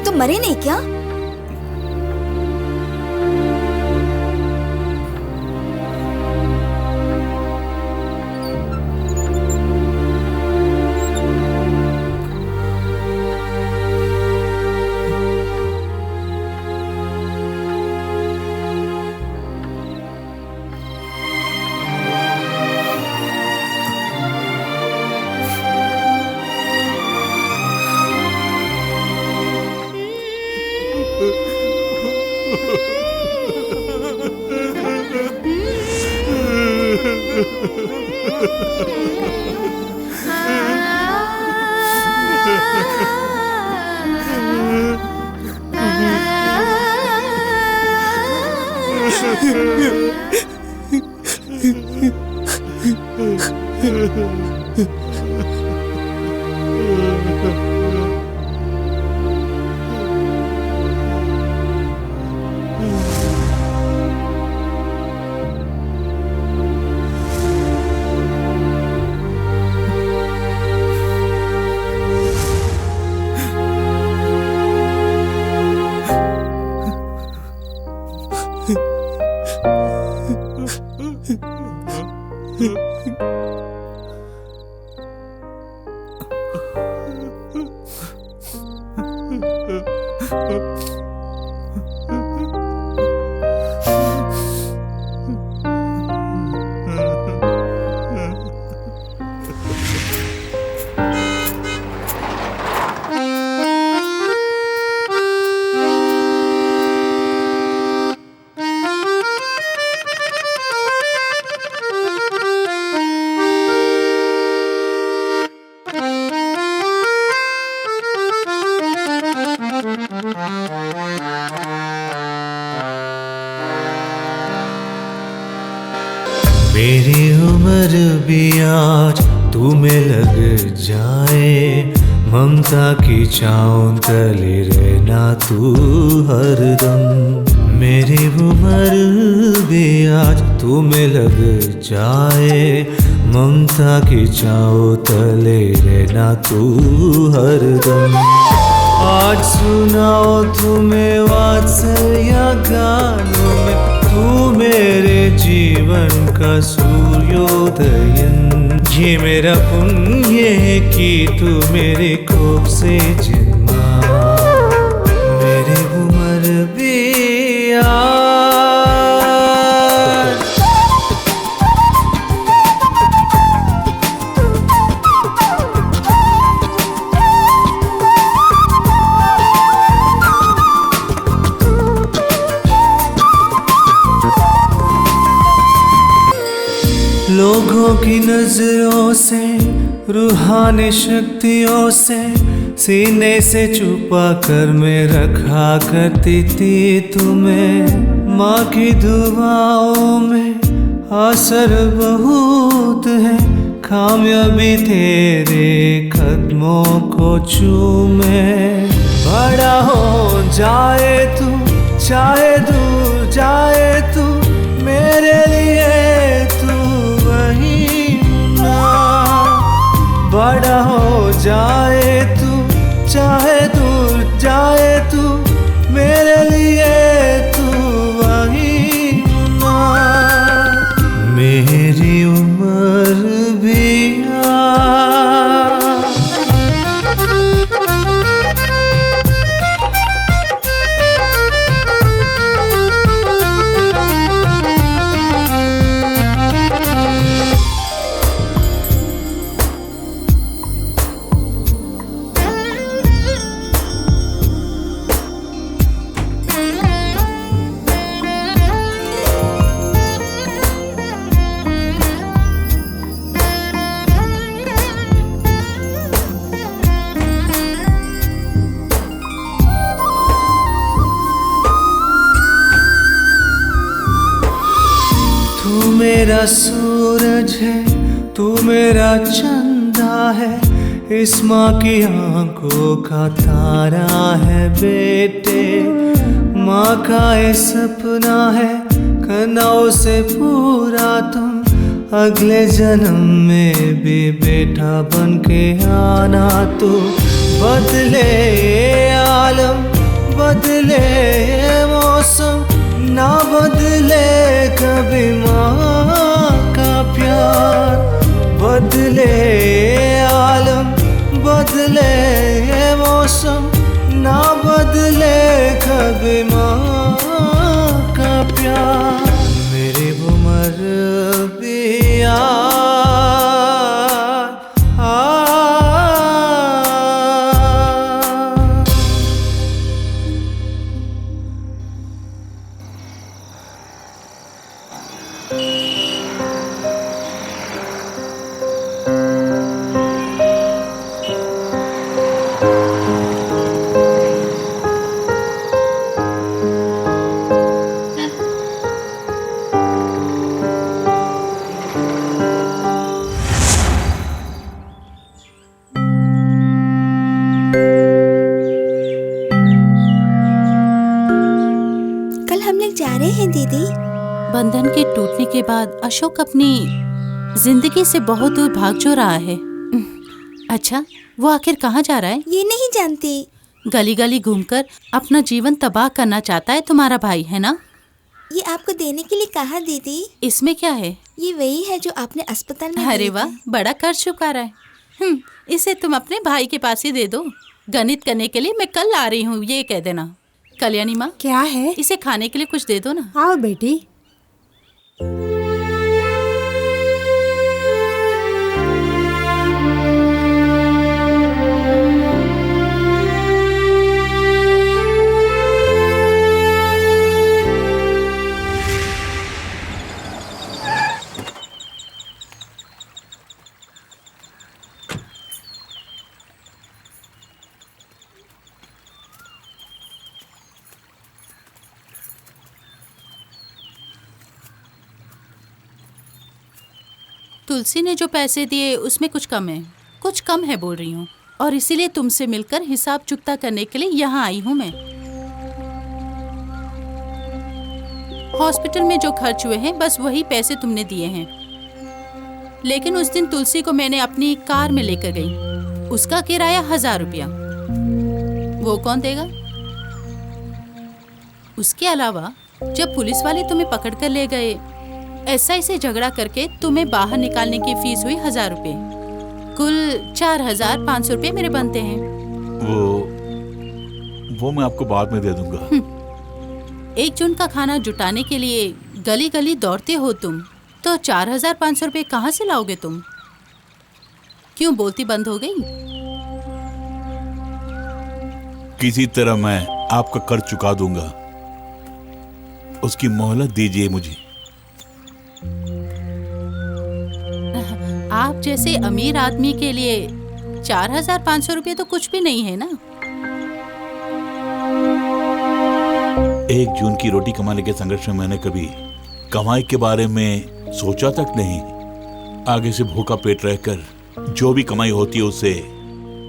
तुम मरे नहीं क्या? मेरी उम्र भी आज तुम्हें लग जाए, ममता की छाँव तले रहना तू हरदम। मेरी उम्र भी आज तुम्हें लग जाए, ममता की छाँव तले रहना तू हरदम। आज सुनाओ तुम्हें वात्सल्य गानों में तू मेरे जीवन का सूर्योदयन, ये मेरा पुण्य है कि तू मेरे कोख से जन्मा, मेरी उम्र भी लोगों की नजरों से, रूहानी शक्तियों से, सीने से छुपा कर मैं रखा करती थी तुम्हें। माँ की दुआओं में असर बहुत है, कामयाबी तेरे कदमों को चूमे। बड़ा हो जाए तू, चाहे दूर जाए तू, मेरे लिए बड़ा हो जाए तू, चाहे दूर जाए तू, मेरे लिए तू वही ना। मेरी उम्र भी मेरा सूरज है, तू मेरा चंदा है, इस माँ की आंखों का तारा है बेटे। माँ का ये सपना है, करना उसे पूरा तुम, अगले जन्म में भी बेटा बन के आना तू। बदले ये आलम, बदले ये मौसम, ना बदले कभी माँ का प्यार। बदले आलम, बदले मौसम, ना बदले कभी माँ का प्यार। मेरी उम्र भी बंधन के टूटने के बाद अशोक अपनी जिंदगी से बहुत दूर भाग जो रहा है। अच्छा, वो आखिर कहाँ जा रहा है? ये नहीं जानती। गली गली घूमकर अपना जीवन तबाह करना चाहता है तुम्हारा भाई, है ना? ये आपको देने के लिए कहा दीदी। इसमें क्या है? ये वही है जो आपने अस्पताल में। अरे वाह, बड़ा कर चुका रहा है। इसे तुम अपने भाई के पास ही दे दो। गणित करने के लिए मैं कल आ रही हूँ, ये कह देना। कल्याणी माँ, क्या है? इसे खाने के लिए कुछ दे दो ना। आओ बेटी। तुलसी ने जो पैसे दिए उसमें कुछ कम है, कुछ कम है बोल रही हूँ, और इसीलिए तुमसे मिलकर हिसाब चुकता करने के लिए यहाँ आई हूँ मैं। हॉस्पिटल में जो खर्च हुए हैं बस वही पैसे तुमने दिए हैं। लेकिन उस दिन तुलसी को मैंने अपनी कार में लेकर गई, उसका किराया 1000 रुपया। वो कौन देगा? उसके अलावा जब पुलिस वाले तुम्हें पकड़ कर ले गए, एसआई से झगड़ा करके तुम्हें बाहर निकालने की फीस हुई 1000 रुपए। कुल 4500 रुपए मेरे बनते हैं। वो मैं आपको बाद में दे दूंगा। 1 जून का खाना जुटाने के लिए गली गली दौड़ते हो तुम, तो 4500 रुपए कहाँ से लाओगे तुम? क्यों बोलती बंद हो गई? किसी तरह मैं आपका कर्ज चुका दूंगा, उसकी मोहलत दीजिए मुझे। आप जैसे अमीर आदमी के लिए 4500 रुपए तो कुछ भी नहीं है ना। 1 जून की रोटी कमाने के संघर्ष में मैंने कभी कमाई के बारे में सोचा तक नहीं। आगे से भूखा पेट रहकर जो भी कमाई होती है उससे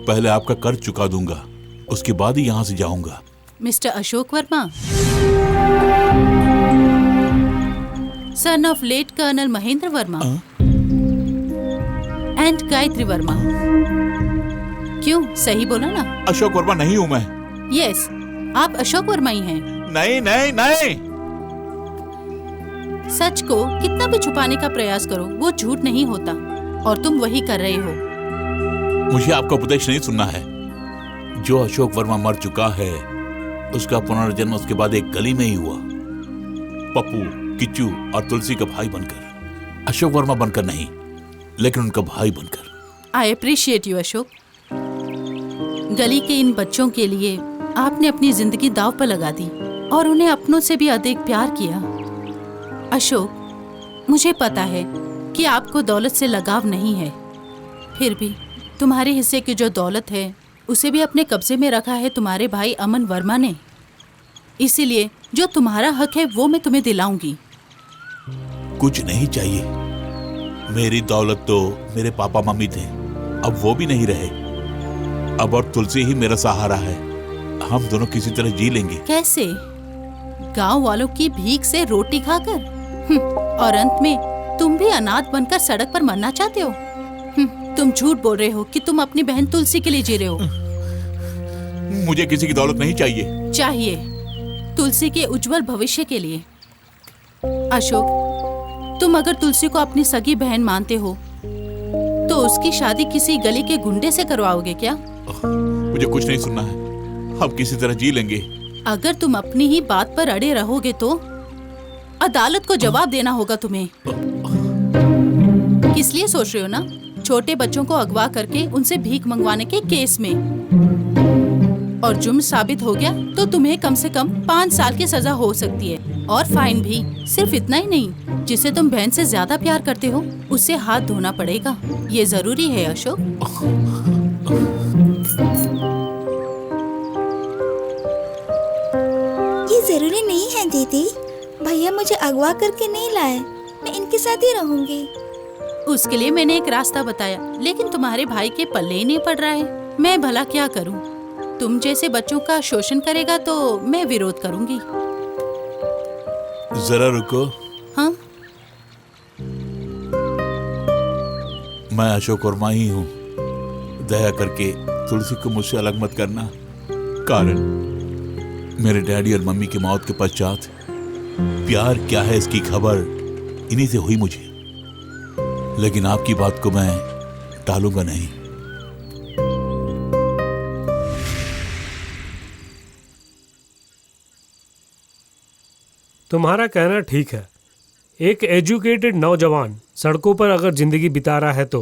पहले आपका कर्ज चुका दूंगा, उसके बाद ही यहाँ से जाऊंगा। Mister Ashok Verma, son of late Colonel Mahendra Verma and Gayatri Verma. क्यों, सही बोला ना? अशोक वर्मा नहीं हूँ मैं। यस, आप अशोक वर्मा ही हैं। नहीं नहीं नहीं। सच को कितना भी छुपाने का प्रयास करो, वो झूठ नहीं होता, और तुम वही कर रहे हो। मुझे आपका उपदेश नहीं सुनना है। जो अशोक वर्मा मर चुका है, उसका पुनर्जन्म उसके बाद एक गली में ही हुआ, पप्पू, किच्चू और तुलसी का भाई बनकर। अशोक वर्मा बनकर नहीं, लेकिन उनका भाई बनकर। I appreciate you Ashok. गली के इन बच्चों के लिए आपने अपनी जिंदगी दांव पर लगा दी और उन्हें अपनों से भी अधिक प्यार किया। अशोक, मुझे पता है कि आपको दौलत से लगाव नहीं है, फिर भी तुम्हारे हिस्से की जो दौलत है उसे भी अपने कब्जे में रखा है तुम्हारे भाई अमन वर्मा ने। इसीलिए जो तुम्हारा हक है वो मैं तुम्हें दिलाऊंगी। कुछ नहीं चाहिए। मेरी दौलत तो मेरे पापा मम्मी थे, अब वो भी नहीं रहे। अब और तुलसी ही मेरा सहारा है। हम दोनों किसी तरह जी लेंगे। कैसे? गांव वालों की भीख से रोटी खाकर? और अंत में तुम भी अनाथ बनकर सड़क पर मरना चाहते हो? तुम झूठ बोल रहे हो कि तुम अपनी बहन तुलसी के लिए जी रहे हो। मुझे किसी की दौलत नहीं चाहिए। चाहिए, तुलसी के उज्जवल भविष्य के लिए। अशोक, तुम अगर तुलसी को अपनी सगी बहन मानते हो तो उसकी शादी किसी गली के गुंडे से करवाओगे क्या? मुझे कुछ नहीं सुनना है, हम किसी तरह जी लेंगे। अगर तुम अपनी ही बात पर अड़े रहोगे तो अदालत को जवाब देना होगा तुम्हें। किस लिए सोच रहे हो ना? छोटे बच्चों को अगवा करके उनसे भीख मंगवाने के केस में। और जुर्म साबित हो गया तो तुम्हें कम से कम 5 साल की सजा हो सकती है, और फाइन भी। सिर्फ इतना ही नहीं, जिसे तुम बहन से ज्यादा प्यार करते हो उससे हाथ धोना पड़ेगा। ये जरूरी है अशोक। ये जरूरी नहीं है दीदी, भैया मुझे अगवा करके नहीं लाए, मैं इनके साथ ही रहूंगी। उसके लिए मैंने एक रास्ता बताया, लेकिन तुम्हारे भाई के पल्ले ही नहीं पड़ रहा है। मैं भला क्या करूं? तुम जैसे बच्चों का शोषण करेगा तो मैं विरोध करूंगी। जरा रुको। हाँ? मैं अशोक वर्मा ही हूँ। दया करके तुलसी को मुझसे अलग मत करना। कारण मेरे डैडी और मम्मी की मौत के पश्चात प्यार क्या है इसकी खबर इन्हीं से हुई मुझे। लेकिन आपकी बात को मैं टालूंगा नहीं। तुम्हारा कहना ठीक है। एक एजुकेटेड नौजवान सड़कों पर अगर जिंदगी बिता रहा है तो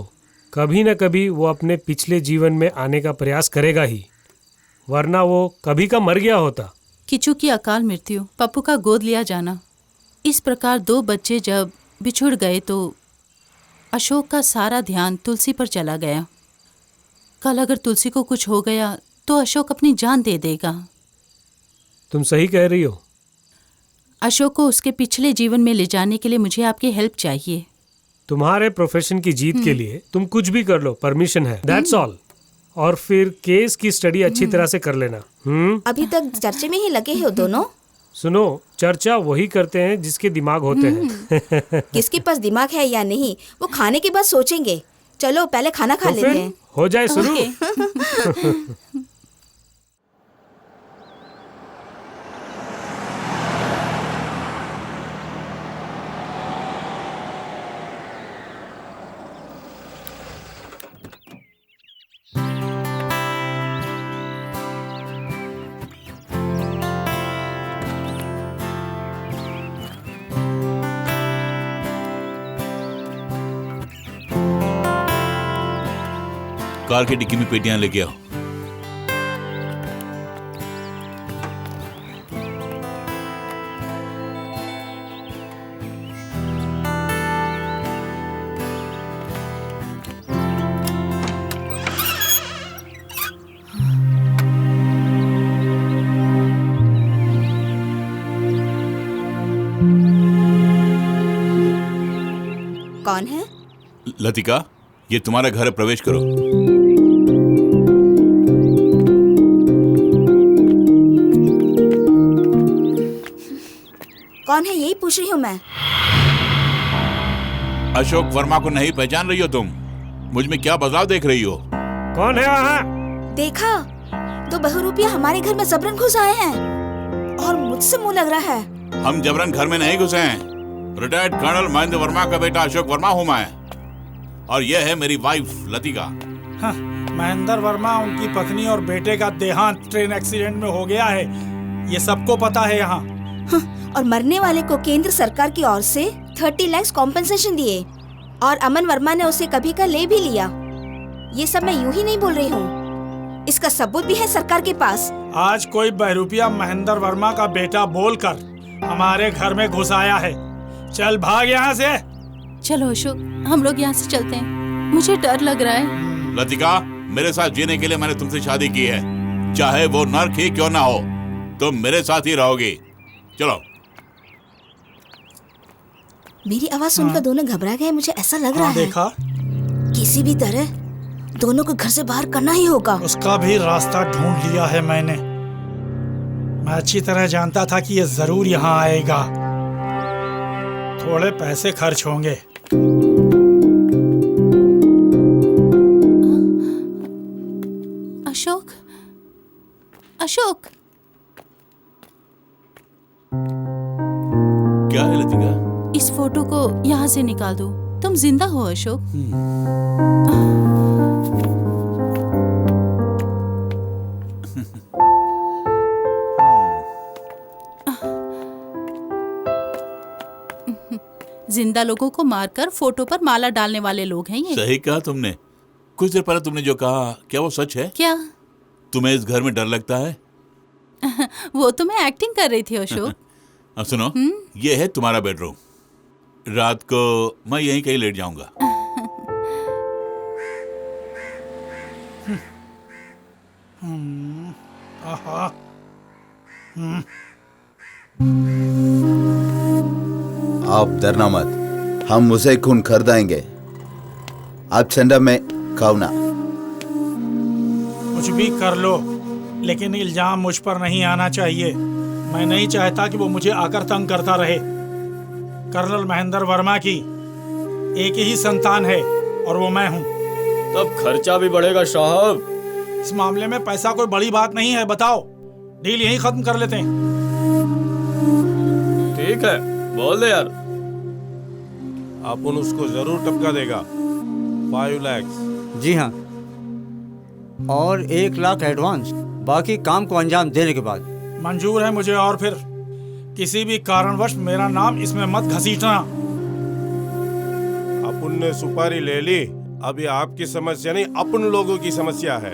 कभी न कभी वो अपने पिछले जीवन में आने का प्रयास करेगा ही, वरना वो कभी का मर गया होता। किचू की अकाल मृत्यु, पप्पू का गोद लिया जाना, इस प्रकार 2 बच्चे जब बिछुड़ गए तो अशोक का सारा ध्यान तुलसी पर चला गया। कल अगर तुलसी को कुछ हो गया तो अशोक अपनी जान दे देगा। तुम सही कह रही हो। अशोक को उसके पिछले जीवन में ले जाने के लिए मुझे आपकी हेल्प चाहिए। तुम्हारे प्रोफेशन की जीत के लिए तुम कुछ भी कर लो, परमिशन है, दैट्स ऑल। और फिर केस की स्टडी अच्छी तरह से कर लेना। अभी तक चर्चे में ही लगे हो दोनों। सुनो, चर्चा वही करते हैं जिसके दिमाग होते हैं। किसके पास दिमाग है या नहीं वो खाने के बाद सोचेंगे। चलो पहले खाना खा लेते हैं। हो जाए शुरू। कार की डिक्की में पेटियां लेके आओ। कौन है? लतिका, ये तुम्हारा घर है, प्रवेश करो। कौन है यही पूछ रही हूँ मैं। अशोक वर्मा को नहीं पहचान रही हो तुम? मुझ में क्या बदलाव देख रही हो? कौन है वहाँ? देखा, 2 बहुरूपिया हमारे घर में जबरन घुस आए हैं और मुझसे मुंह लग रहा है। हम जबरन घर में नहीं घुसे हैं। रिटायर्ड कर्नल महेंद्र वर्मा का बेटा अशोक वर्मा हूँ मैं, और यह है मेरी वाइफ लतिका। हाँ, महेंद्र वर्मा, उनकी पत्नी और बेटे का देहांत ट्रेन एक्सीडेंट में हो गया है, ये सबको पता है यहाँ। और मरने वाले को केंद्र सरकार की ओर से 30 लाख कॉम्पेंसेशन दिए, और अमन वर्मा ने उसे कभी का ले भी लिया। ये सब मैं यूं ही नहीं बोल रही हूँ, इसका सबूत भी है सरकार के पास। आज कोई बहरूपिया महेंद्र वर्मा का बेटा बोलकर हमारे घर में घुस आया है। चल भाग यहाँ से। चलो अशोक, हम लोग यहाँ से चलते हैं, मुझे डर लग रहा है। लतिका, मेरे साथ जीने के लिए मैंने तुमसे शादी की है, चाहे वो नर्क ही क्यों ना हो, तुम मेरे साथ ही रहोगी। चलो। मेरी आवाज सुनकर दोनों घबरा गए, मुझे ऐसा लग रहा है। देखा? किसी भी तरह दोनों को घर से बाहर करना ही होगा। उसका भी रास्ता ढूंढ लिया है मैंने। मैं अच्छी तरह जानता था कि ये जरूर यहाँ आएगा। थोड़े पैसे खर्च होंगे। अशोक, अशोक। क्या है लतिका? इस फोटो को यहाँ से निकाल दो। तुम जिंदा हो अशोक। जिंदा लोगों को मारकर फोटो पर माला डालने वाले लोग हैं ये। सही कहा तुमने। कुछ देर पहले तुमने जो कहा, क्या वो सच है? क्या? तुम्हें इस घर में डर लगता है? वो तो मैं एक्टिंग कर रही थी अशोक। अब सुनो, ये है तुम्हारा बेडरूम। रात को मैं यहीं कहीं लेट जाऊंगा। आप डरना मत, हम उसे खून खरीदाएंगे। आप चंदा में खाओ ना। कुछ भी कर लो, लेकिन इल्जाम मुझ पर नहीं आना चाहिए। मैं नहीं चाहता कि वो मुझे आकर तंग करता रहे। कर्नल महेंद्र वर्मा की एक ही संतान है और वो मैं हूँ। तब खर्चा भी बढ़ेगा साहब। इस मामले में पैसा कोई बड़ी बात नहीं है। बताओ, डील यहीं खत्म कर लेते हैं। ठीक है, बोल दे यार। अपन उसको जरूर टपका देगा। 5 लाख। जी हाँ, और 1 लाख एडवांस, बाकी काम को अंजाम देने के बाद। मंजूर है मुझे, और फिर किसी भी कारणवश मेरा नाम इसमें मत घसीटना। अपन ने सुपारी ले ली, अब ये आपकी समस्या नहीं, अपन लोगों की समस्या है।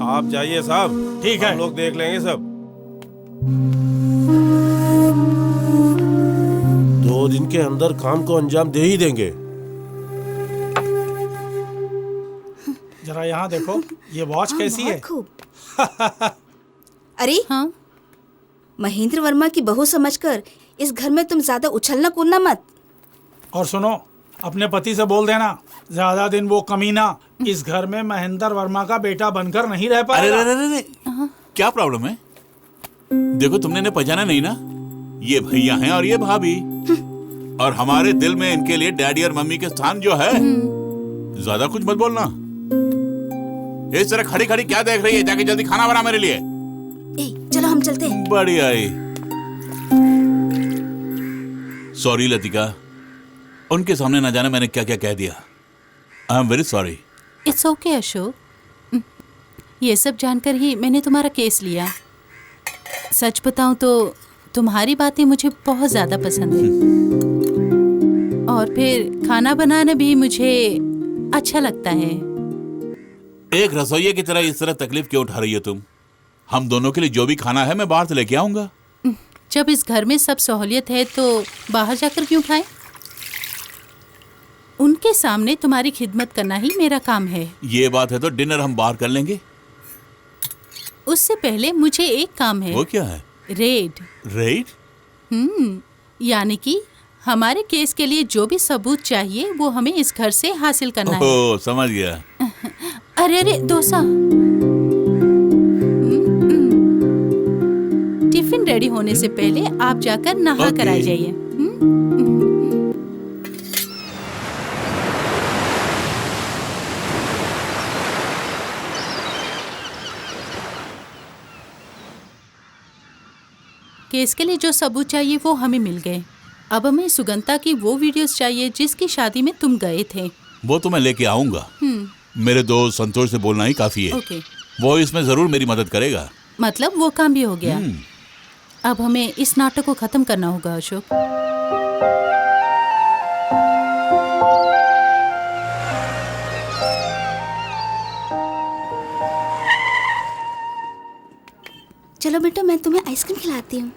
आप जाइए साहब। ठीक है, हम लोग देख लेंगे सब। 2 दिन के अंदर काम को अंजाम दे ही देंगे। जरा यहाँ देखो, ये वॉच कैसी है? अरे हाँ, महेंद्र वर्मा की बहू समझकर इस घर में तुम ज्यादा उछलना कूदना मत। और सुनो, अपने पति से बोल देना, ज्यादा दिन वो कमीना इस घर में महेंद्र वर्मा का बेटा बनकर नहीं रह पाएगा। अरे क्या प्रॉब्लम है? देखो, तुमने इन्हें पहचाना नहीं ना? ये भैया हैं और ये भाभी, और हमारे दिल में इनके लिए डैडी और मम्मी के स्थान जो है। ज्यादा कुछ मत बोलना। इस तरह खड़ी खड़ी क्या देख रही है? जाके जल्दी खाना बना मेरे लिए। चलो हम चलते हैं। बढ़िया है। सॉरी लतिका, उनके सामने ना जाने मैंने क्या क्या कह दिया। I am very sorry. It's okay Ashok, ये सब जानकर ही मैंने तुम्हारा केस लिया। सच बताऊं तो तुम्हारी बातें मुझे बहुत ज्यादा पसंद है, और फिर खाना बनाना भी मुझे अच्छा लगता है। एक रसोइये की तरह इस तरह तकलीफ क्यों उठा रही हो तुम? हम दोनों के लिए जो भी खाना है मैं बाहर से लेके आऊंगा। जब इस घर में सब सहूलियत है तो बाहर जाकर क्यों खाएं? उनके सामने तुम्हारी खिदमत करना ही मेरा काम है। ये बात है तो डिनर हम बाहर कर लेंगे। उससे पहले मुझे एक काम है। वो क्या है? रेड। रेड? यानी कि हमारे केस के लिए जो भी सबूत चाहिए वो हमें इस घर से हासिल करना है। ओह, समझ गया। अरे डोसा। टिफिन रेडी होने से पहले आप जाकर नहा कर आ जाइए। केस के लिए जो सबूत चाहिए वो हमें मिल गए। अब हमें सुगंधा की वो वीडियोस चाहिए जिसकी शादी में तुम गए थे। वो तो मैं लेके आऊंगा। मेरे दोस्त संतोष से बोलना ही काफी है। ओके। वो इसमें जरूर मेरी मदद करेगा। मतलब वो काम भी हो गया। अब हमें इस नाटक को खत्म करना होगा अशोक। चलो बेटा, मैं तुम्हें आइसक्रीम खिलाती हूँ।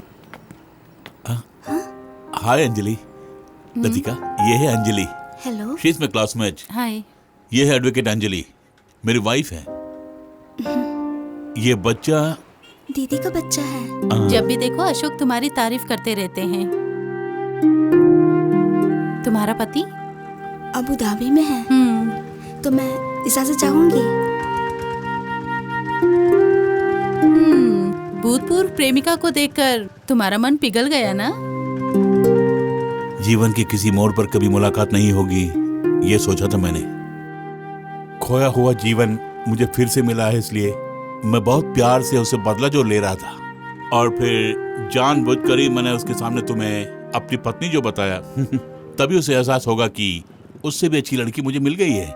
हाय अंजलि। लतिका, ये है Anjali. Hello. She is my classmate. Hi. ये है एडवोकेट अंजलि, मेरी वाइफ है। ये बच्चा दीदी का बच्चा है। जब भी देखो अशोक तुम्हारी तारीफ करते रहते हैं। तुम्हारा पति अबू धाबी में है। तो मैं इजाजत चाहूंगी। भूतपूर्व प्रेमिका को देखकर तुम्हारा मन पिघल गया ना? जीवन के किसी मोड़ पर कभी मुलाकात नहीं होगी, ये सोचा था मैंने। खोया हुआ जीवन मुझे फिर से मिला है, इसलिए मैं बहुत प्यार से उसे बदला जो ले रहा था। और फिर जानबूझकर ही मैंने उसके सामने तुम्हें अपनी पत्नी जो बताया तभी उसे एहसास होगा कि उससे भी अच्छी लड़की मुझे मिल गई है।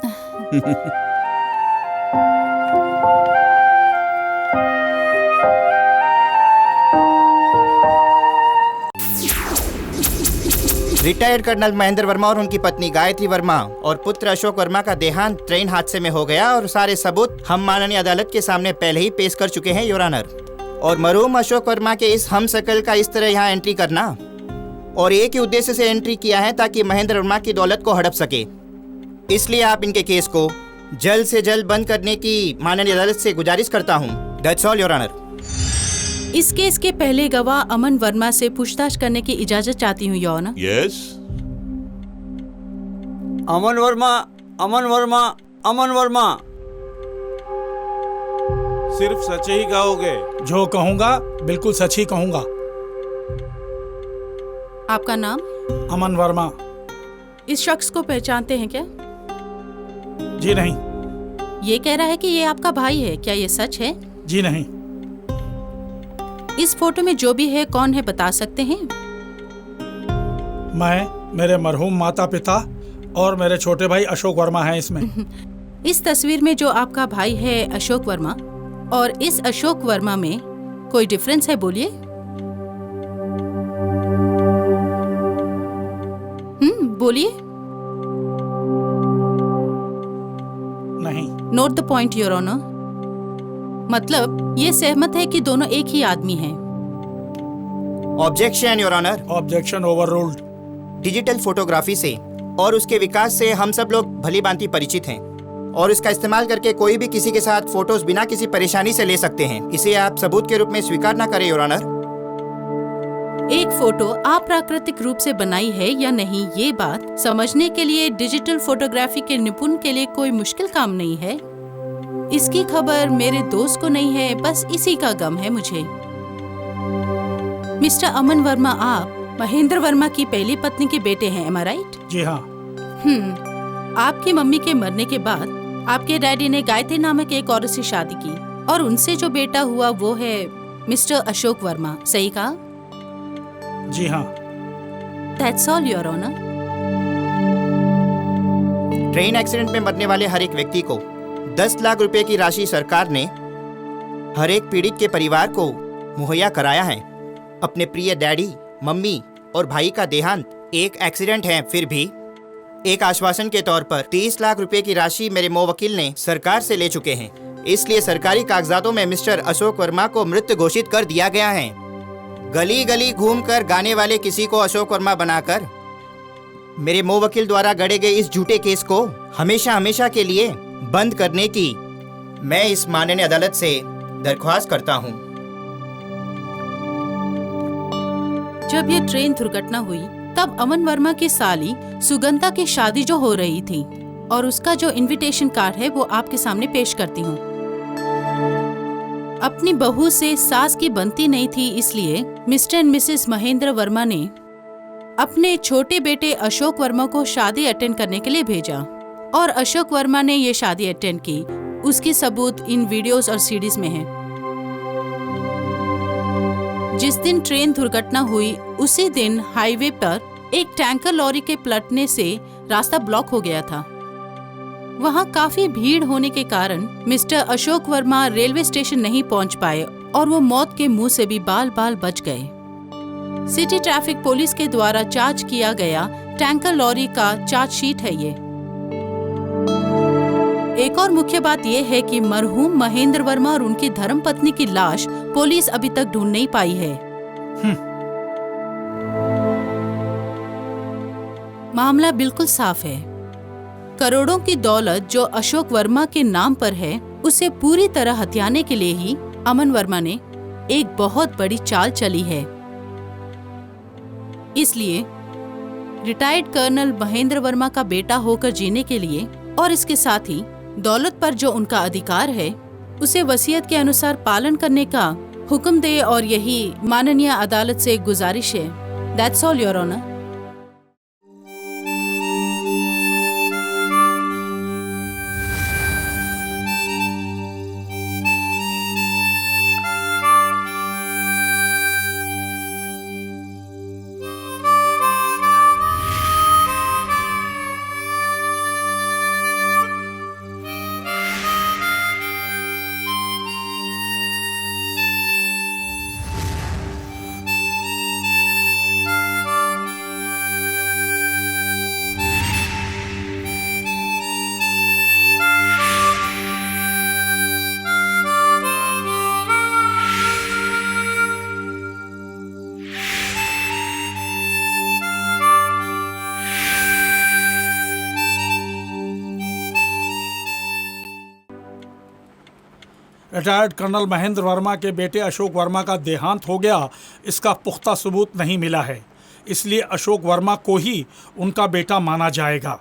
रिटायर्ड कर्नल महेंद्र वर्मा और उनकी पत्नी गायत्री वर्मा और पुत्र अशोक वर्मा का देहांत ट्रेन हादसे में हो गया और सारे सबूत हम माननीय अदालत के सामने पहले ही पेश कर चुके हैं योर ऑनर। और मरहूम अशोक वर्मा के इस हमशक्ल का इस तरह यहाँ एंट्री करना और एक ही उद्देश्य से एंट्री किया है ताकि महेंद्र वर्मा की दौलत को हड़प सके। इसलिए आप इनके केस को जल्द से जल्द बंद करने की माननीय अदालत से गुजारिश करता हूँ। That's all your honour. इस केस के पहले गवाह अमन वर्मा से पूछताछ करने की इजाजत चाहती हूँ योर ऑनर। यस। अमन वर्मा, अमन वर्मा, अमन वर्मा। सिर्फ सच ही कहोगे? जो कहूंगा बिल्कुल सच ही कहूंगा। आपका नाम? अमन वर्मा। इस शख्स को पहचानते हैं क्या? जी नहीं। ये कह रहा है कि ये आपका भाई है, क्या ये सच है? जी नहीं। इस फोटो में जो भी है कौन है बता सकते हैं? मैं, मेरे मरहूम माता पिता और मेरे छोटे भाई अशोक वर्मा हैं इसमें। इस तस्वीर में जो आपका भाई है अशोक वर्मा और इस अशोक वर्मा में कोई डिफरेंस है? बोलिए। बोलिए। नहीं। Note the point your honour. मतलब ये सहमत है कि दोनों एक ही आदमी हैं। Objection your honour. Objection overruled. Digital photography से और उसके विकास से हम सब लोग भली भांति परिचित हैं और इसका इस्तेमाल करके कोई भी किसी के साथ फोटोज बिना किसी परेशानी से ले सकते हैं। इसे आप सबूत के रूप में स्वीकार न करें योर ऑनर। एक फोटो अप्राकृतिक रूप से बनाई है या नहीं, ये बात समझने के लिए डिजिटल फोटोग्राफी के निपुण के लिए कोई मुश्किल काम नहीं है। इसकी खबर मेरे दोस्त को नहीं है, बस इसी का गम है मुझे। मिस्टर अमन वर्मा, आप महेंद्र वर्मा की पहली पत्नी के बेटे हैं, एम आई राइट? जी हाँ। आपकी मम्मी के मरने के बाद आपके डैडी ने गायत्री नामक एक औरत से शादी की और उनसे जो बेटा हुआ वो है मिस्टर अशोक वर्मा, सही कहा? जी हाँ। That's all, Your Honor. Train accident में मरने वाले हर एक व्यक्ति को 10 लाख रुपए की राशि सरकार ने हर एक पीड़ित के परिवार को मुहैया कराया है। अपने प्रिय डैडी, मम्मी और भाई का देहांत एक एक्सीडेंट है, फिर भी एक आश्वासन के तौर पर 30 लाख रुपए की राशि मेरे मुवक्किल ने सरकार से ले चुके हैं। इसलिए सरकारी कागजातों में मिस्टर अशोक वर्मा को मृत घोषित कर दिया गया है। गली गली घूमकर गाने वाले किसी को अशोक वर्मा बनाकर मेरे मुवक्किल द्वारा गढ़े गए इस झूठे केस को हमेशा हमेशा के लिए बंद करने की मैं इस माननीय अदालत से दरख्वास्त करता हूँ। जब ये ट्रेन दुर्घटना हुई तब अमन वर्मा की साली सुगंधा की शादी जो हो रही थी और उसका जो इनविटेशन कार्ड है वो आपके सामने पेश करती हूँ। अपनी बहू से सास की बनती नहीं थी, इसलिए mister and Mrs Mahendra Verma ने अपने छोटे बेटे अशोक वर्मा को शादी अटेंड करने के लिए भेजा और अशोक वर्मा ने ये शादी अटेंड की। उसकी सबूत इन वीडियोस और सीडीज में है। जिस दिन ट्रेन दुर्घटना हुई उसी दिन हाईवे पर एक टैंकर लॉरी के पलटने से रास्ता ब्लॉक हो गया था। वहां काफी भीड़ होने के कारण mister Ashok Verma railway station नहीं पहुंच पाए और वो मौत के मुंह से भी बाल बाल बच गए। सिटी ट्रैफिक पुलिस के द्वारा चार्ज किया गया टैंकर लॉरी का चार्जशीट है ये। एक और मुख्य बात यह है कि मरहूम महेंद्र वर्मा और उनकी धर्मपत्नी की लाश पुलिस अभी तक ढूंढ नहीं पाई है। मामला बिल्कुल साफ है। करोड़ों की दौलत जो अशोक वर्मा के नाम पर है उसे पूरी तरह हथियाने के लिए ही अमन वर्मा ने एक बहुत बड़ी चाल चली है। इसलिए रिटायर्ड कर्नल महेंद्र वर्मा का बेटा होकर जीने के लिए और इसके साथ ही दौलत पर जो उनका अधिकार है उसे वसीयत के अनुसार पालन करने का हुक्म दे और यही माननीय अदालत से गुजारिश है। That's all your honour. Retired Colonel Mahendra Verma के बेटे अशोक वर्मा का देहांत हो गया, इसका पुख्ता सबूत नहीं मिला है। इसलिए अशोक वर्मा को ही उनका बेटा माना जाएगा।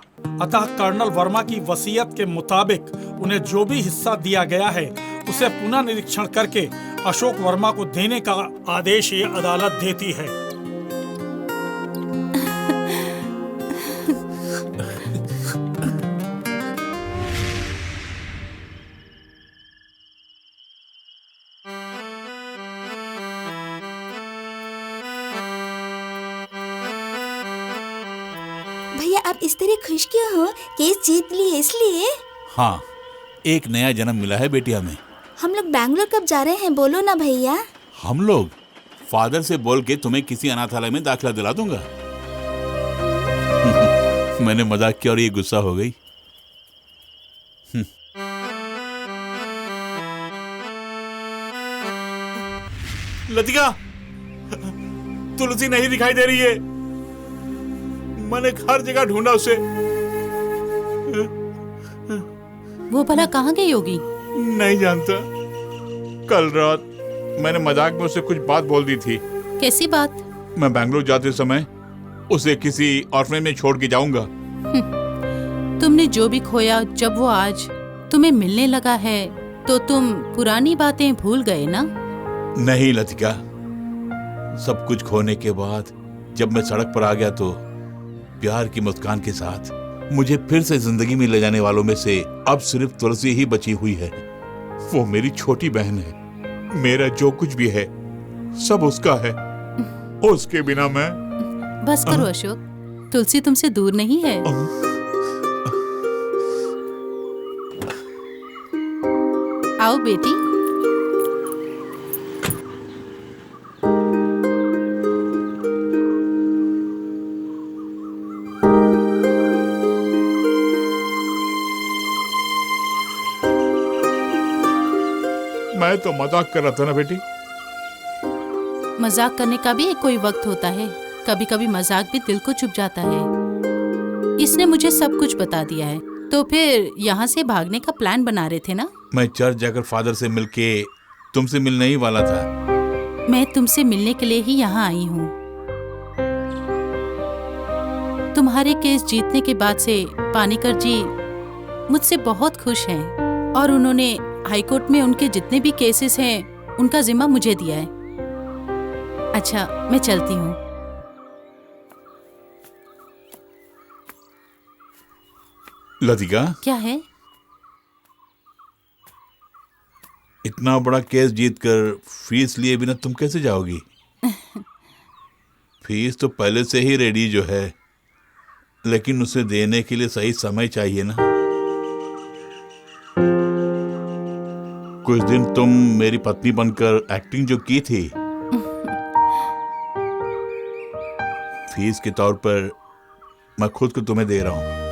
अतः कर्नल वर्मा की वसीयत के मुताबिक उन्हें जो भी हिस्सा दिया गया है उसे पुनः निरीक्षण करके अशोक वर्मा को देने का आदेश ये अदालत देती है। भैया आप इस तरह खुश क्यों हो? केस जीत लिए इसलिए? हाँ, एक नया जन्म मिला है बेटी हमें। हम लोग बैंगलोर कब जा रहे हैं बोलो ना भैया। हम लोग फादर से बोल के तुम्हें किसी अनाथालय में दाखिला दिला दूंगा। मैंने मजाक किया और ये गुस्सा हो गई। लतिका, तुलसी नहीं दिखाई दे रही है। मैंने हर जगह ढूंढा उसे। वो भला कहाँ गई होगी? नहीं जानता। कल रात मैंने मजाक में उसे कुछ बात बोल दी थी। कैसी बात? मैं बैंगलोर जाते समय उसे किसी ऑर्फनेज में छोड़ के जाऊंगा। तुमने जो भी खोया जब वो आज तुम्हें मिलने लगा है तो तुम पुरानी बातें भूल गए ना? नहीं लतिका, सब कुछ खोने के बाद जब मैं सड़क पर आ गया तो प्यार की मुस्कान के साथ मुझे फिर से जिंदगी में ले जाने वालों में से अब सिर्फ तुलसी ही बची हुई है। वो मेरी छोटी बहन है। मेरा जो कुछ भी है सब उसका है। उसके बिना मैं। बस करो अशोक, तुलसी तुमसे दूर नहीं है। आओ बेटी। मैं तो मजाक कर रहा था ना बेटी। मजाक करने का भी एक कोई वक्त होता है। कभी कभी मजाक भी दिल को चुभ जाता है। इसने मुझे सब कुछ बता दिया है। तो फिर यहाँ से भागने का प्लान बना रहे थे ना? मैं चर्च जाकर फादर से मिलके तुमसे मिलने ही वाला था। मैं तुमसे मिलने के लिए ही यहाँ आई हूँ। तुम्हारे केस जीतने के बाद से पानीकर जी मुझसे बहुत खुश हैं और उन्होंने हाईकोर्ट में उनके जितने भी केसेस हैं उनका जिम्मा मुझे दिया है। अच्छा, मैं चलती हूँ। लतिका, क्या है? इतना बड़ा केस जीतकर फीस लिए बिना तुम कैसे जाओगी? फीस तो पहले से ही रेडी जो है, लेकिन उसे देने के लिए सही समय चाहिए ना। कुछ दिन तुम मेरी पत्नी बनकर एक्टिंग जो की थी, फीस के तौर पर मैं खुद को तुम्हें दे रहा हूं।